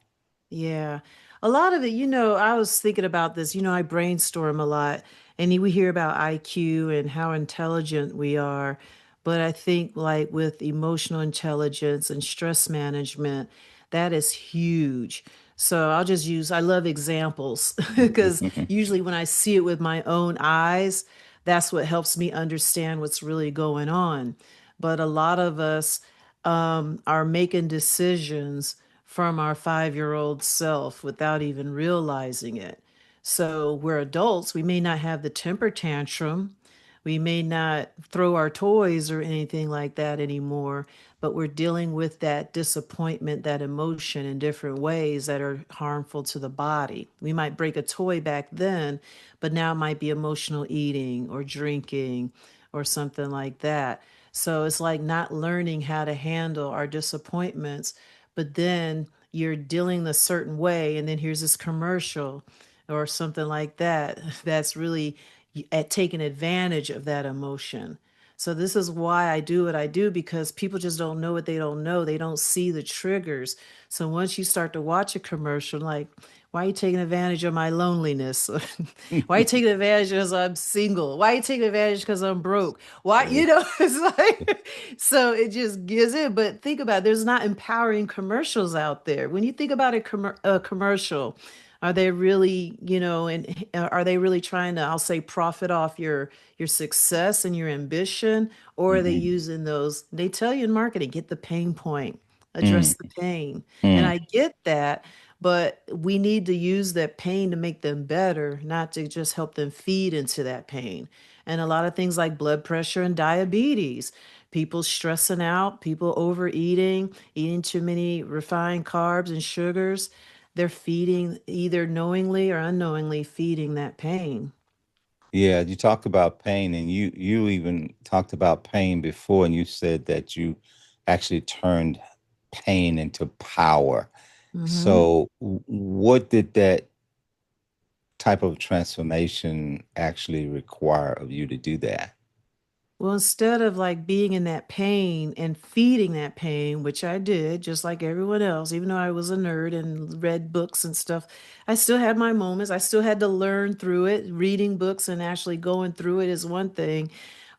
Yeah. A lot of it, I was thinking about this. I brainstorm a lot, and we hear about IQ and how intelligent we are. But I think, like, with emotional intelligence and stress management, that is huge. So I love examples because usually when I see it with my own eyes, that's what helps me understand what's really going on. But a lot of us are making decisions from our 5-year-old self without even realizing it. So we're adults. We may not have the temper tantrum. We may not throw our toys or anything like that anymore, but we're dealing with that disappointment, that emotion in different ways that are harmful to the body. We might break a toy back then, but now it might be emotional eating or drinking or something like that. So it's like not learning how to handle our disappointments, but then you're dealing a certain way, and then here's this commercial or something like that that's really at taking advantage of that emotion. So this is why I do what I do, because people just don't know what they don't know. They don't see the triggers. So once you start to watch a commercial, like, why are you taking advantage of my loneliness? Why are you taking advantage because I'm single? Why are you taking advantage because I'm broke? Why, it's like, so it just gives it. But think about it, there's not empowering commercials out there. When you think about a commercial, are they really, and are they really trying to, I'll say, profit off your success and your ambition, or are they Mhm. using those? They tell you in marketing, get the pain point, Mm, address the pain, and mm. I get that, but we need to use that pain to make them better, not to just help them feed into that pain. And a lot of things like blood pressure and diabetes, people stressing out, people overeating, eating too many refined carbs and sugars, they're feeding, either knowingly or unknowingly feeding that pain. Yeah, you talked about pain, and you even talked about pain before, and you said that you actually turned pain into power. Hmm. So, what did that type of transformation actually require of you to do that? Well, instead of like being in that pain and feeding that pain, which I did, just like everyone else, even though I was a nerd and read books and stuff, I still had my moments. I still had to learn through it. Reading books and actually going through it is one thing.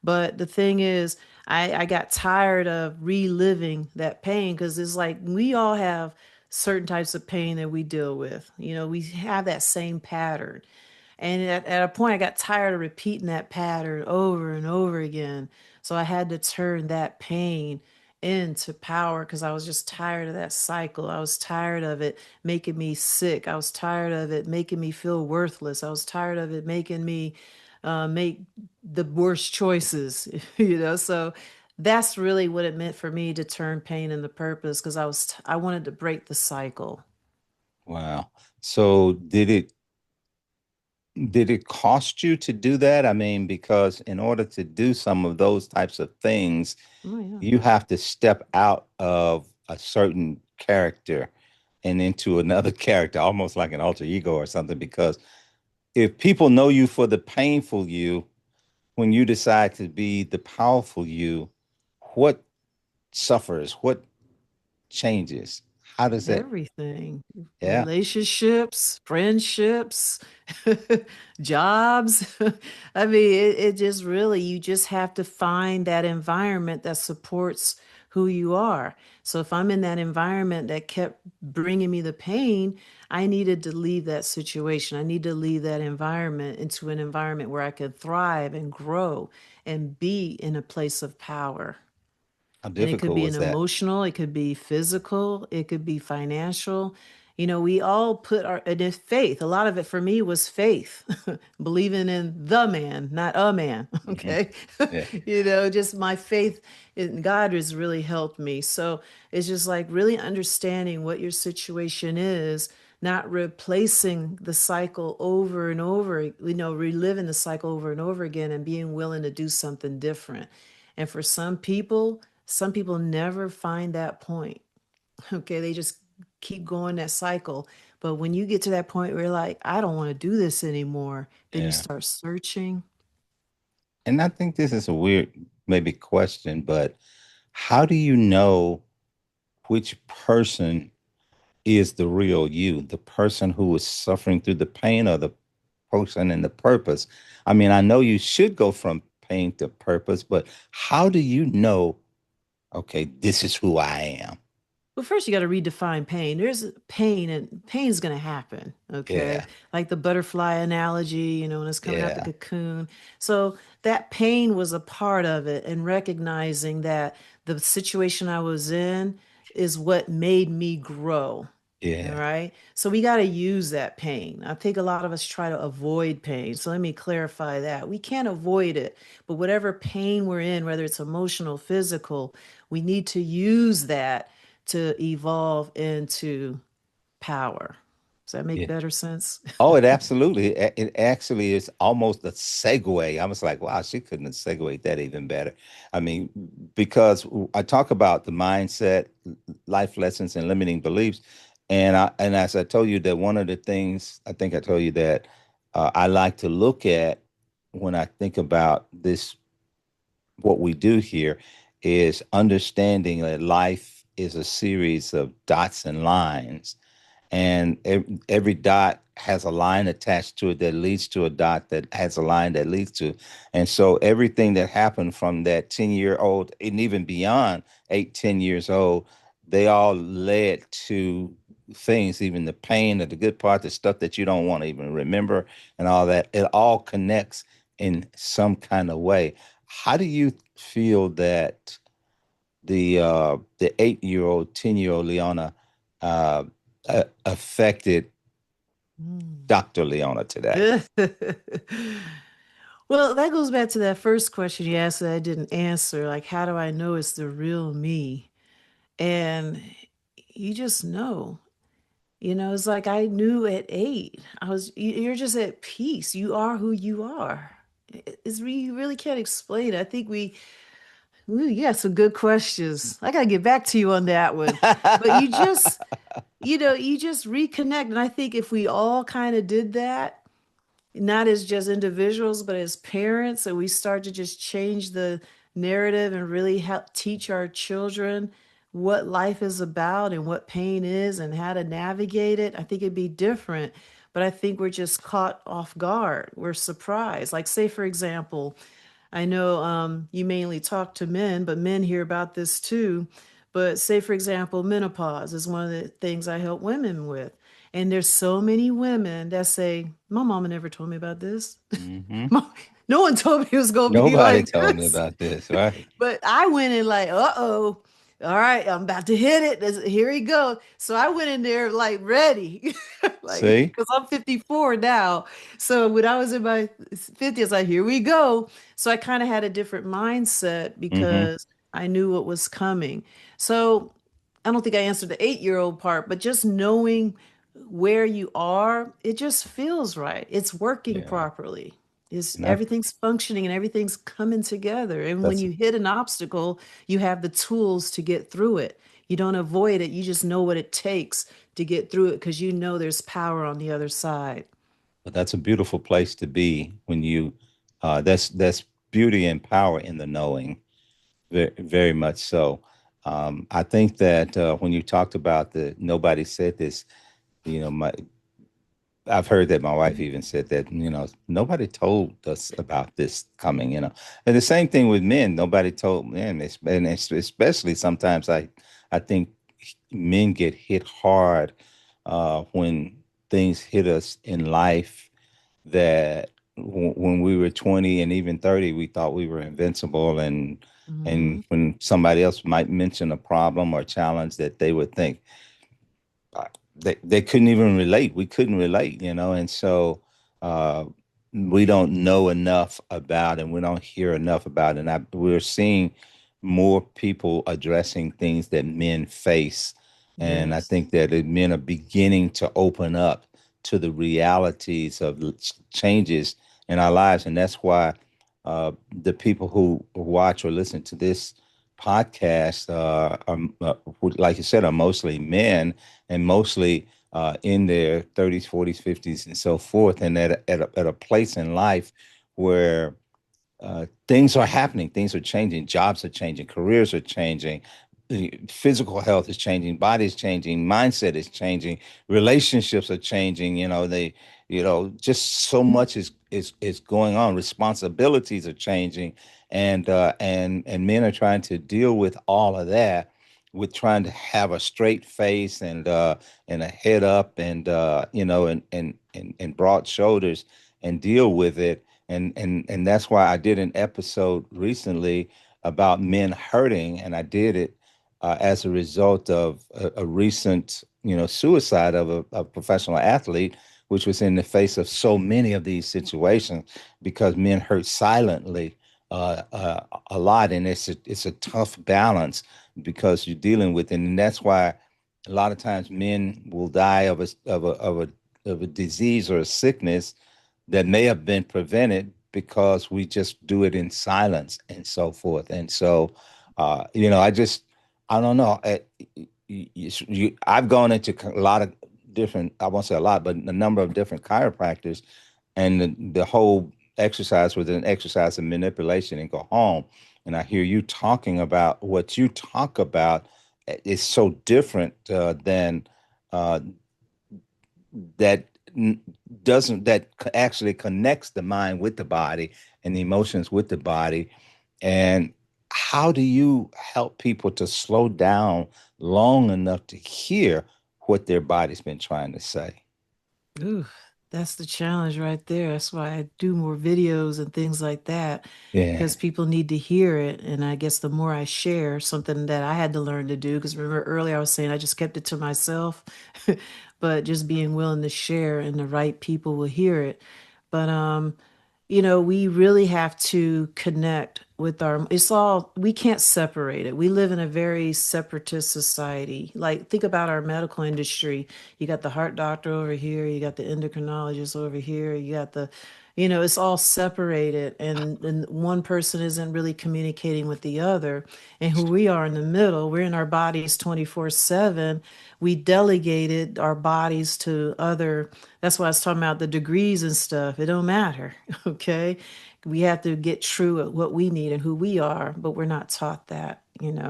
But the thing is, I got tired of reliving that pain, because it's like we all have certain types of pain that we deal with. We have that same pattern. And at a point, I got tired of repeating that pattern over and over again. So I had to turn that pain into power, because I was just tired of that cycle. I was tired of it making me sick. I was tired of it making me feel worthless. I was tired of it making me make the worst choices, So that's really what it meant for me to turn pain into purpose, because I wanted to break the cycle. Wow. So, did it Did it cost you to do that? I mean, because in order to do some of those types of things, Oh, yeah. you have to step out of a certain character and into another character, almost like an alter ego or something. Because if people know you for the painful you, when you decide to be the powerful you, what suffers? What changes? How does that? Everything, Yeah, relationships, friendships, jobs. I mean, it just really, you just have to find that environment that supports who you are. So if I'm in that environment that kept bringing me the pain, I needed to leave that situation. I need to leave that environment into an environment where I could thrive and grow and be in a place of power. how And it could difficult be an was that? emotional, it could be physical, it could be financial. You know, we all put our, and it's faith. A lot of it for me was faith, believing in the man, not a man. Hmm. Okay. Yeah, You know, just my faith in God has really helped me. So it's just like really understanding what your situation is, not replacing the cycle over and over, reliving the cycle over and over again and being willing to do something different. And for some people never find that point. Okay, they just keep going that cycle. But when you get to that point where you're like, I don't want to do this anymore, then you yeah. start searching. And I think this is a weird, maybe question, but how do you know which person is the real you, the person who is suffering through the pain or the person and the purpose? I mean, I know you should go from pain to purpose, but how do you know, okay, this is who I am? Well, first you got to redefine pain. There's pain, and pain's going to happen. Okay. Yeah, Like the butterfly analogy, when it's coming out the yeah, cocoon. So that pain was a part of it, and recognizing that the situation I was in is what made me grow. All yeah, right. So we got to use that pain. I think a lot of us try to avoid pain. So let me clarify that. We can't avoid it, but whatever pain we're in, whether it's emotional, physical, we need to use that to evolve into power. Does that make yeah. better sense? Oh, it absolutely. It actually is almost a segue. I was like, wow, she couldn't have segued that even better. I mean, because I talk about the mindset, life lessons, and limiting beliefs, and as I told you that one of the things I think I told you that I like to look at when I think about this, what we do here is understanding that life is a series of dots and lines, and every dot has a line attached to it that leads to a dot that has a line that leads to. And so everything that happened from that 10-year-old and even beyond 8, 10 years old, they all led to things, even the pain or the good part, the stuff that you don't want to even remember and all that. It all connects in some kind of way. How do you feel that the 8-year-old, 10-year-old Leona uh, affected Mm. Dr. Leona today? Well, that goes back to that first question you asked that I didn't answer. Like, how do I know it's the real me? And you just know. It's like I knew at 8. You're just at peace. You are who you are. You really can't explain it. I think ooh, you got some good questions. I gotta get back to you on that one. But you just reconnect. And I think if we all kind of did that, not as just individuals, but as parents, and we start to just change the narrative and really help teach our children what life is about and what pain is and how to navigate it, I think it'd be different. But I think we're just caught off guard. We're surprised. Like, say, for example, I know you mainly talk to men, but men hear about this too. But say, for example, menopause is one of the things I help women with. And there's so many women that say, my mama never told me about this. Hmm. No one told me it was going to be Nobody like told me this. about this, right? But I went in like, uh-oh. All right, I'm about to hit it. Here he go. So I went in there like ready, like See? because I'm 54 now. So when I was in my 50s, like here we go. So I kind of had a different mindset Hmm. because I knew what was coming. So I don't think I answered the 8-year-old part, but just knowing where you are, it just feels right. It's working Yeah. properly. It's And everything's functioning and everything's coming together. And when that's you hit an obstacle, you have the tools to get through it. You don't avoid it. You just know what it takes to get through it because you know there's power on the other side. but that's a beautiful place to be when you that's beauty and power in the knowing. Very, very much so. I think that when you talked about the nobody said this, you know, I've heard that my wife even said that, nobody told us about this coming. And the same thing with men. Nobody told men, and especially sometimes I think men get hit hard when things hit us in life that when we were 20 and even 30, we thought we were invincible. And Hmm. when somebody else might mention a problem or challenge that they would think, they couldn't even relate. We couldn't relate. And so uh, we don't know enough about, and we don't hear enough about it. And we're seeing more people addressing things that men face. And I Yes. think that men are beginning to open up to the realities of changes in our lives. And that's why the people who watch or listen to this podcast, like you said, are mostly men and mostly in their 30s, 40s, 50s, and so forth, and at a place in life where things are happening, things are changing, jobs are changing, careers are changing, physical health is changing, body is changing, mindset is changing, relationships are changing. Just so much is going on. Responsibilities are changing, and men are trying to deal with all of that, with trying to have a straight face and a head up and broad shoulders and deal with it. And that's why I did an episode recently about men hurting, and I did it as a result of a recent, suicide of a professional athlete, which was in the face of so many of these situations because men hurt silently a lot, and it's a tough balance because you're dealing with it, and that's why a lot of times men will die of a disease or a sickness that may have been prevented because we just do it in silence and so forth. And so, I don't know. I've gone into a lot of different, I won't say a lot, but a number of different chiropractors, and the whole exercise was an exercise of manipulation and go home. And I hear you talking about what you talk about is so different than uh, that doesn't that actually connects the mind with the body and the emotions with the body. And how do you help people to slow down long enough to hear what their body's been trying to say? Ooh, that's the challenge right there. That's why I do more videos and things like that Yeah. because people need to hear it. And I guess the more I share, something that I had to learn to do, because remember earlier I was saying I just kept it to myself, but just being willing to share and the right people will hear it. But we really have to connect with it's all, we can't separate it. We live in a very separatist society. Like, think about our medical industry. You got the heart doctor over here, you got the endocrinologist over here, you got it's all separated, and one person isn't really communicating with the other. And who we are in the middle, we're in our bodies 24/7. We delegated our bodies to other. That's why I was talking about the degrees and stuff. It don't matter. Okay. We have to get true at what we need and who we are, but we're not taught that.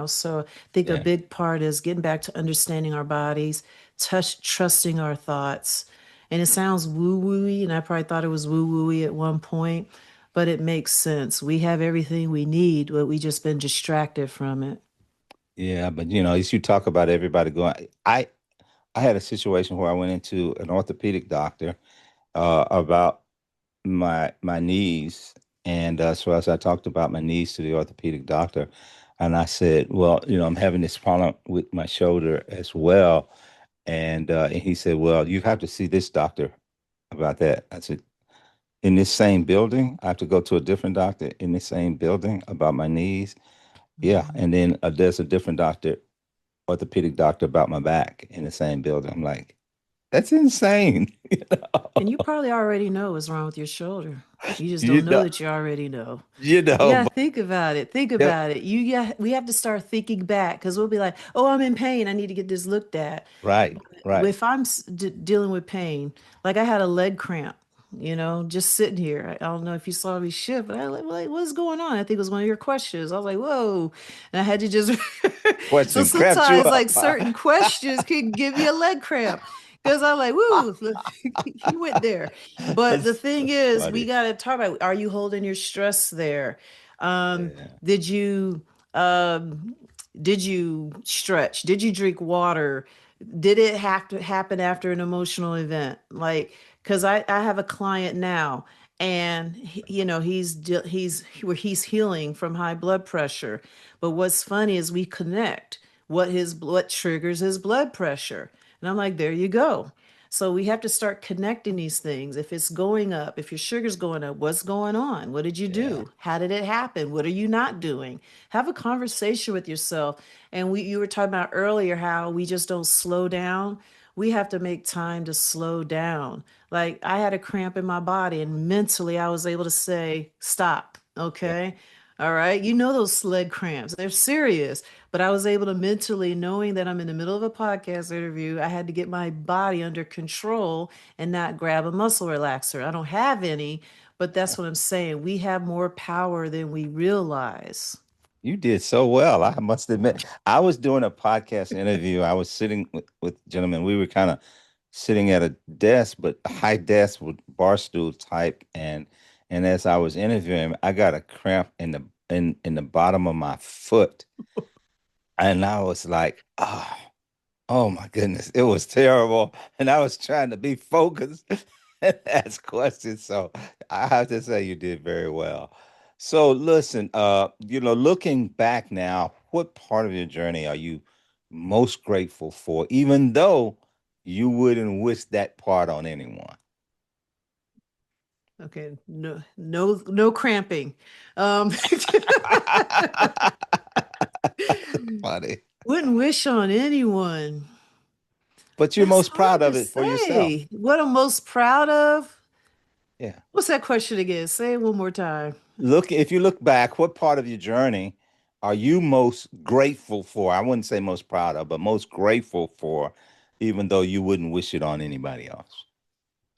So I think a Yeah. big part is getting back to understanding our bodies, trusting our thoughts. And it sounds woo wooey, and I probably thought it was woo wooey at one point, but it makes sense. We have everything we need, but we just been distracted from it. Yeah, but as you talk about everybody going, I had a situation where I went into an orthopedic doctor about my knees, and so as I talked about my knees to the orthopedic doctor, and I said, well, I'm having this problem with my shoulder as well, and he said, well, you have to see this doctor about that. I said, in this same building, I have to go to a different doctor in the same building about my knees. Yeah, Mhm. and then there's a different doctor, orthopedic doctor, about my back in the same building. I'm like, That's insane. And you probably already know what's wrong with your shoulder. You just You don't know know, that you already know. you You know, gotta but think about it. Think that- about it. We have to start thinking back because we'll be like, "Oh, I'm in pain. I need to get this looked at." right, right. If I'm dealing with pain, like I had a leg cramp, just sitting here. I don't know if you saw me shift, but I like, what's going on? I think it was one of your questions. I was like, whoa. And I had to just, so Question cramped you sometimes up. like certain questions can give me a leg cramp because I'm like, woo, you went there. But the thing That's is, we funny. got to talk about, are you holding your stress there? Yeah, Did you, um, did you stretch? Did you drink water? Did it have to happen after an emotional event? Like, because I have a client now, and he's healing from high blood pressure. But what's funny is we connect what triggers his blood pressure, and I'm like, there you go. So we have to start connecting these things. If it's going up, if your sugar's going up, what's going on? What did you yeah. do? How did it happen? What are you not doing? Have a conversation with yourself. And you were talking about earlier how we just don't slow down. We have to make time to slow down. Like I had a cramp in my body and mentally I was able to say, stop. Yeah. Okay. All right. You know those leg cramps. They're serious. But I was able to mentally, knowing that I'm in the middle of a podcast interview, I had to get my body under control and not grab a muscle relaxer. I don't have any, but that's what I'm saying. We have more power than we realize. You did so well. I must admit, I was doing a podcast interview. I was sitting with gentlemen. We were kind of sitting at a desk, but a high desk with bar stool type. And as I was interviewing, I got a cramp in the bottom of my foot, and I was like, oh. Oh my goodness, it was terrible. And I was trying to be focused and ask questions. So I have to say you did very well. So listen, looking back now, what part of your journey are you most grateful for, even though you wouldn't wish that part on anyone? Okay, no, no, no cramping. Um, Funny. wouldn't wish on anyone. But you're That's most proud hard to of it for yourself. say. What I'm most proud of? Yeah. What's that question again? Say it one more time. If you look back, what part of your journey are you most grateful for? I wouldn't say most proud of, but most grateful for, even though you wouldn't wish it on anybody else.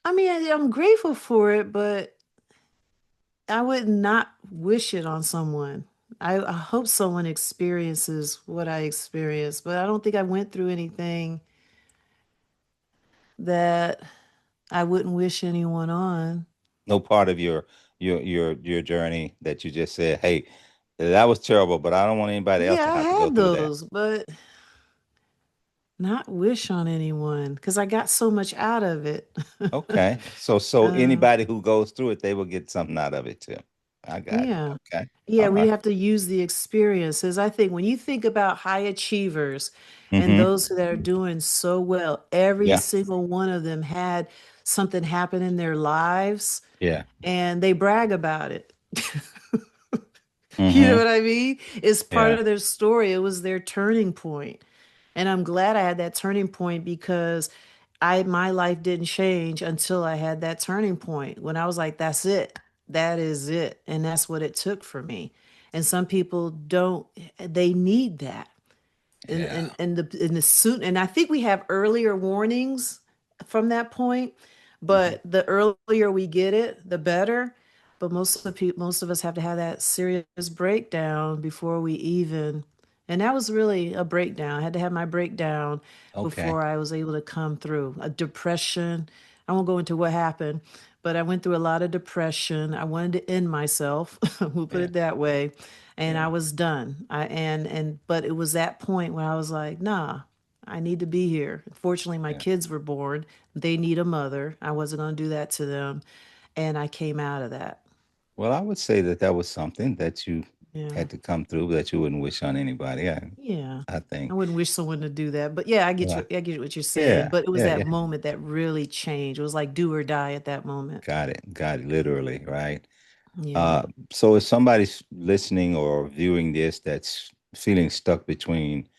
I mean, I'm grateful for it, but I would not wish it on someone. I hope someone experiences what I experienced, but I don't think I went through anything that I wouldn't wish anyone on. No part of your journey that you just said, "Hey, that was terrible, but I don't want anybody else Yeah, to I have to go had through that." those, but not wish on anyone because I got so much out of it. Okay, so uh, anybody who goes through it, they will get something out of it too. I got it. yeah. Okay, Yeah, all we right. have to use the experiences. I think when you think about high achievers and Mm-hmm. those that are doing so well, every Yeah, single one of them had something happen in their lives yeah. and they brag about it. You know Mm-hmm. what I mean? It's part Yeah, of their story. It was their turning point. And I'm glad I had that turning point because my life didn't change until I had that turning point when I was like, that's it. That is it. And that's what it took for me. And some people don't, they need that. yeah. And the suit, and I think we have earlier warnings from that point, Mhm. but the earlier we get it, the better. But most of us have to have that serious breakdown before we even, and that was really a breakdown. I had to have my breakdown Okay. before I was able to come through a depression. I won't go into what happened, but I went through a lot of depression. I wanted to end myself. We'll put Yeah, it that way, and I yeah, was done. But it was that point where I was like, nah, I need to be here. Fortunately, my yeah. kids were born. They need a mother. I wasn't going to do that to them, and I came out of that. Well, I would say that that was something that you Yeah. had to come through that you wouldn't wish on anybody. Yeah. I I think. wouldn't wish someone to do that. But yeah, Well, I get what you're saying. yeah, But it was yeah, that yeah. moment that really changed. It was like do or die at that moment. Got it, literally, right? Yeah. Uh, so if somebody's listening or viewing this that's feeling stuck between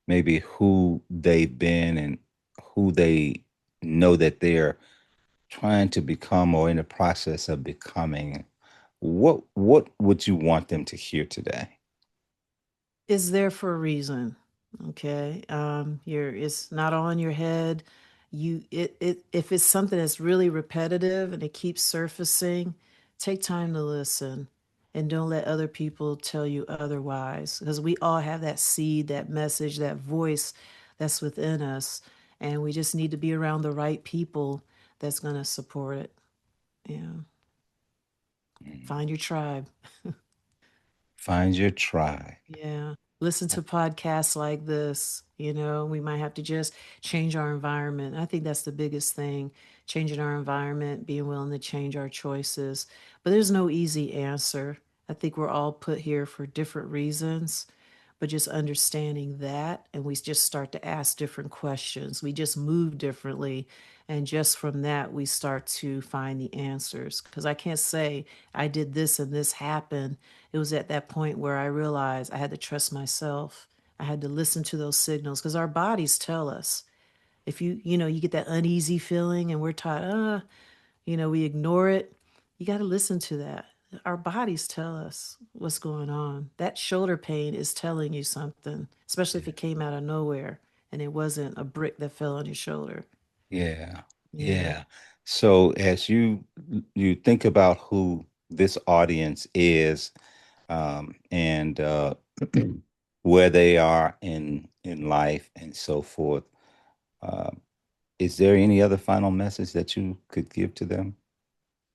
maybe who they've been and who they know that they're trying to become or in the process of becoming, what would you want them to hear today? Is there for a reason. Okay. It's not all in your head. If it's something that's really repetitive and it keeps surfacing, take time to listen and don't let other people tell you otherwise. Because we all have that seed, that message, that voice that's within us. And we just need to be around the right people that's going to support it. Yeah. Mm. Find your tribe. Find your tribe. Yeah. Listen to podcasts like this. We might have to just change our environment. I think that's the biggest thing, changing our environment, being willing to change our choices. But there's no easy answer. I think we're all put here for different reasons, but just understanding that, and we just start to ask different questions. We just move differently. And just from that, we start to find the answers. Because I can't say I did this and this happened. It was at that point where I realized I had to trust myself. I had to listen to those signals because our bodies tell us. If you get that uneasy feeling and we're taught, we ignore it. You got to listen to that. Our bodies tell us what's going on. That shoulder pain is telling you something, especially if it came out of nowhere and it wasn't a brick that fell on your shoulder. Yeah. Yeah. Yeah. So as you think about who this audience is, and where they are in life and so forth, uh, is there any other final message that you could give to them?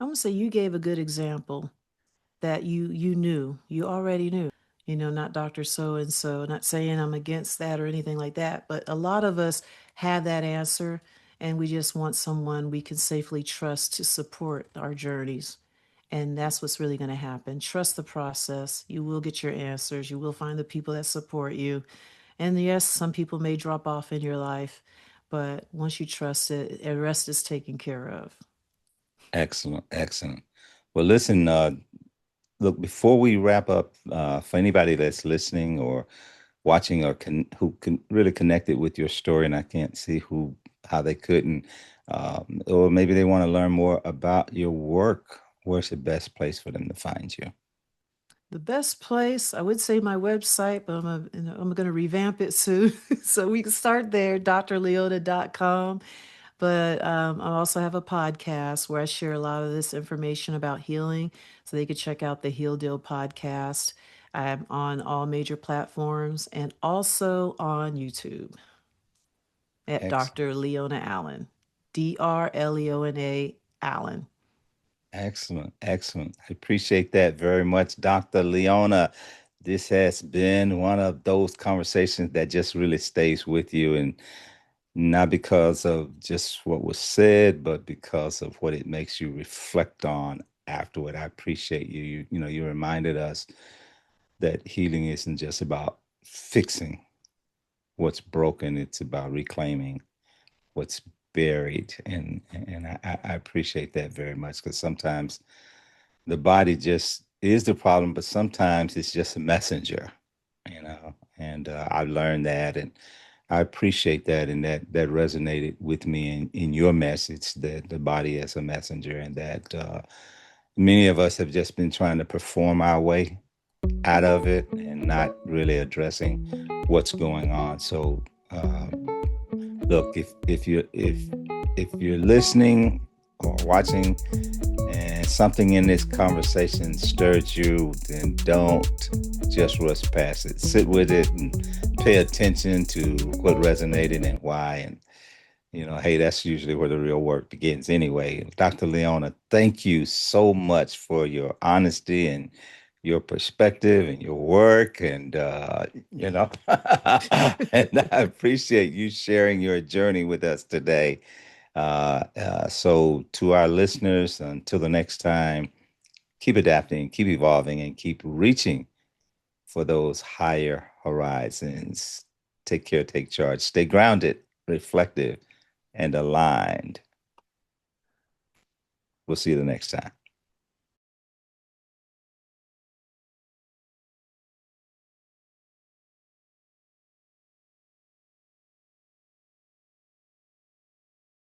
I'm going to say you gave a good example that you knew, you already knew, not Dr. So and so, not saying I'm against that or anything like that, but a lot of us have that answer and we just want someone we can safely trust to support our journeys. And that's what's really going to happen. Trust the process. You will get your answers. You will find the people that support you. And yes, some people may drop off in your life, but once you trust it, the rest is taken care of. Excellent, excellent. Well, listen, look, before we wrap up, for anybody that's listening or watching or who can really connected with your story, and I can't see how they couldn't, or maybe they want to learn more about your work, where's the best place for them to find you? The best place, I would say my website, but I'm going to revamp it soon. So we can start there, drleona.com. But I also have a podcast where I share a lot of this information about healing. So they could check out the Heal Deal podcast. I'm on all major platforms and also on YouTube at Excellent. Dr. Leona Allen, Drleona Allen. Excellent. Excellent. I appreciate that very much, Dr. Leona. This has been one of those conversations that just really stays with you, and not because of just what was said, but because of what it makes you reflect on afterward. I appreciate you. You reminded us that healing isn't just about fixing what's broken, it's about reclaiming what's buried. And I appreciate that very much, because sometimes the body just is the problem, but sometimes it's just a messenger, And I've learned that, and I appreciate that, and that resonated with me in your message, that the body as a messenger, and that many of us have just been trying to perform our way out of it and not really addressing what's going on. So, look, if you're listening or watching and something in this conversation stirred you, then don't just rush past it. Sit with it and pay attention to what resonated and why. And, hey, that's usually where the real work begins anyway. Dr. Leona, thank you so much for your honesty and your perspective and your work. And and I appreciate you sharing your journey with us today. So, to our listeners, until the next time, keep adapting, keep evolving, and keep reaching for those higher horizons. Take care, take charge, stay grounded, reflective, and aligned. We'll see you the next time.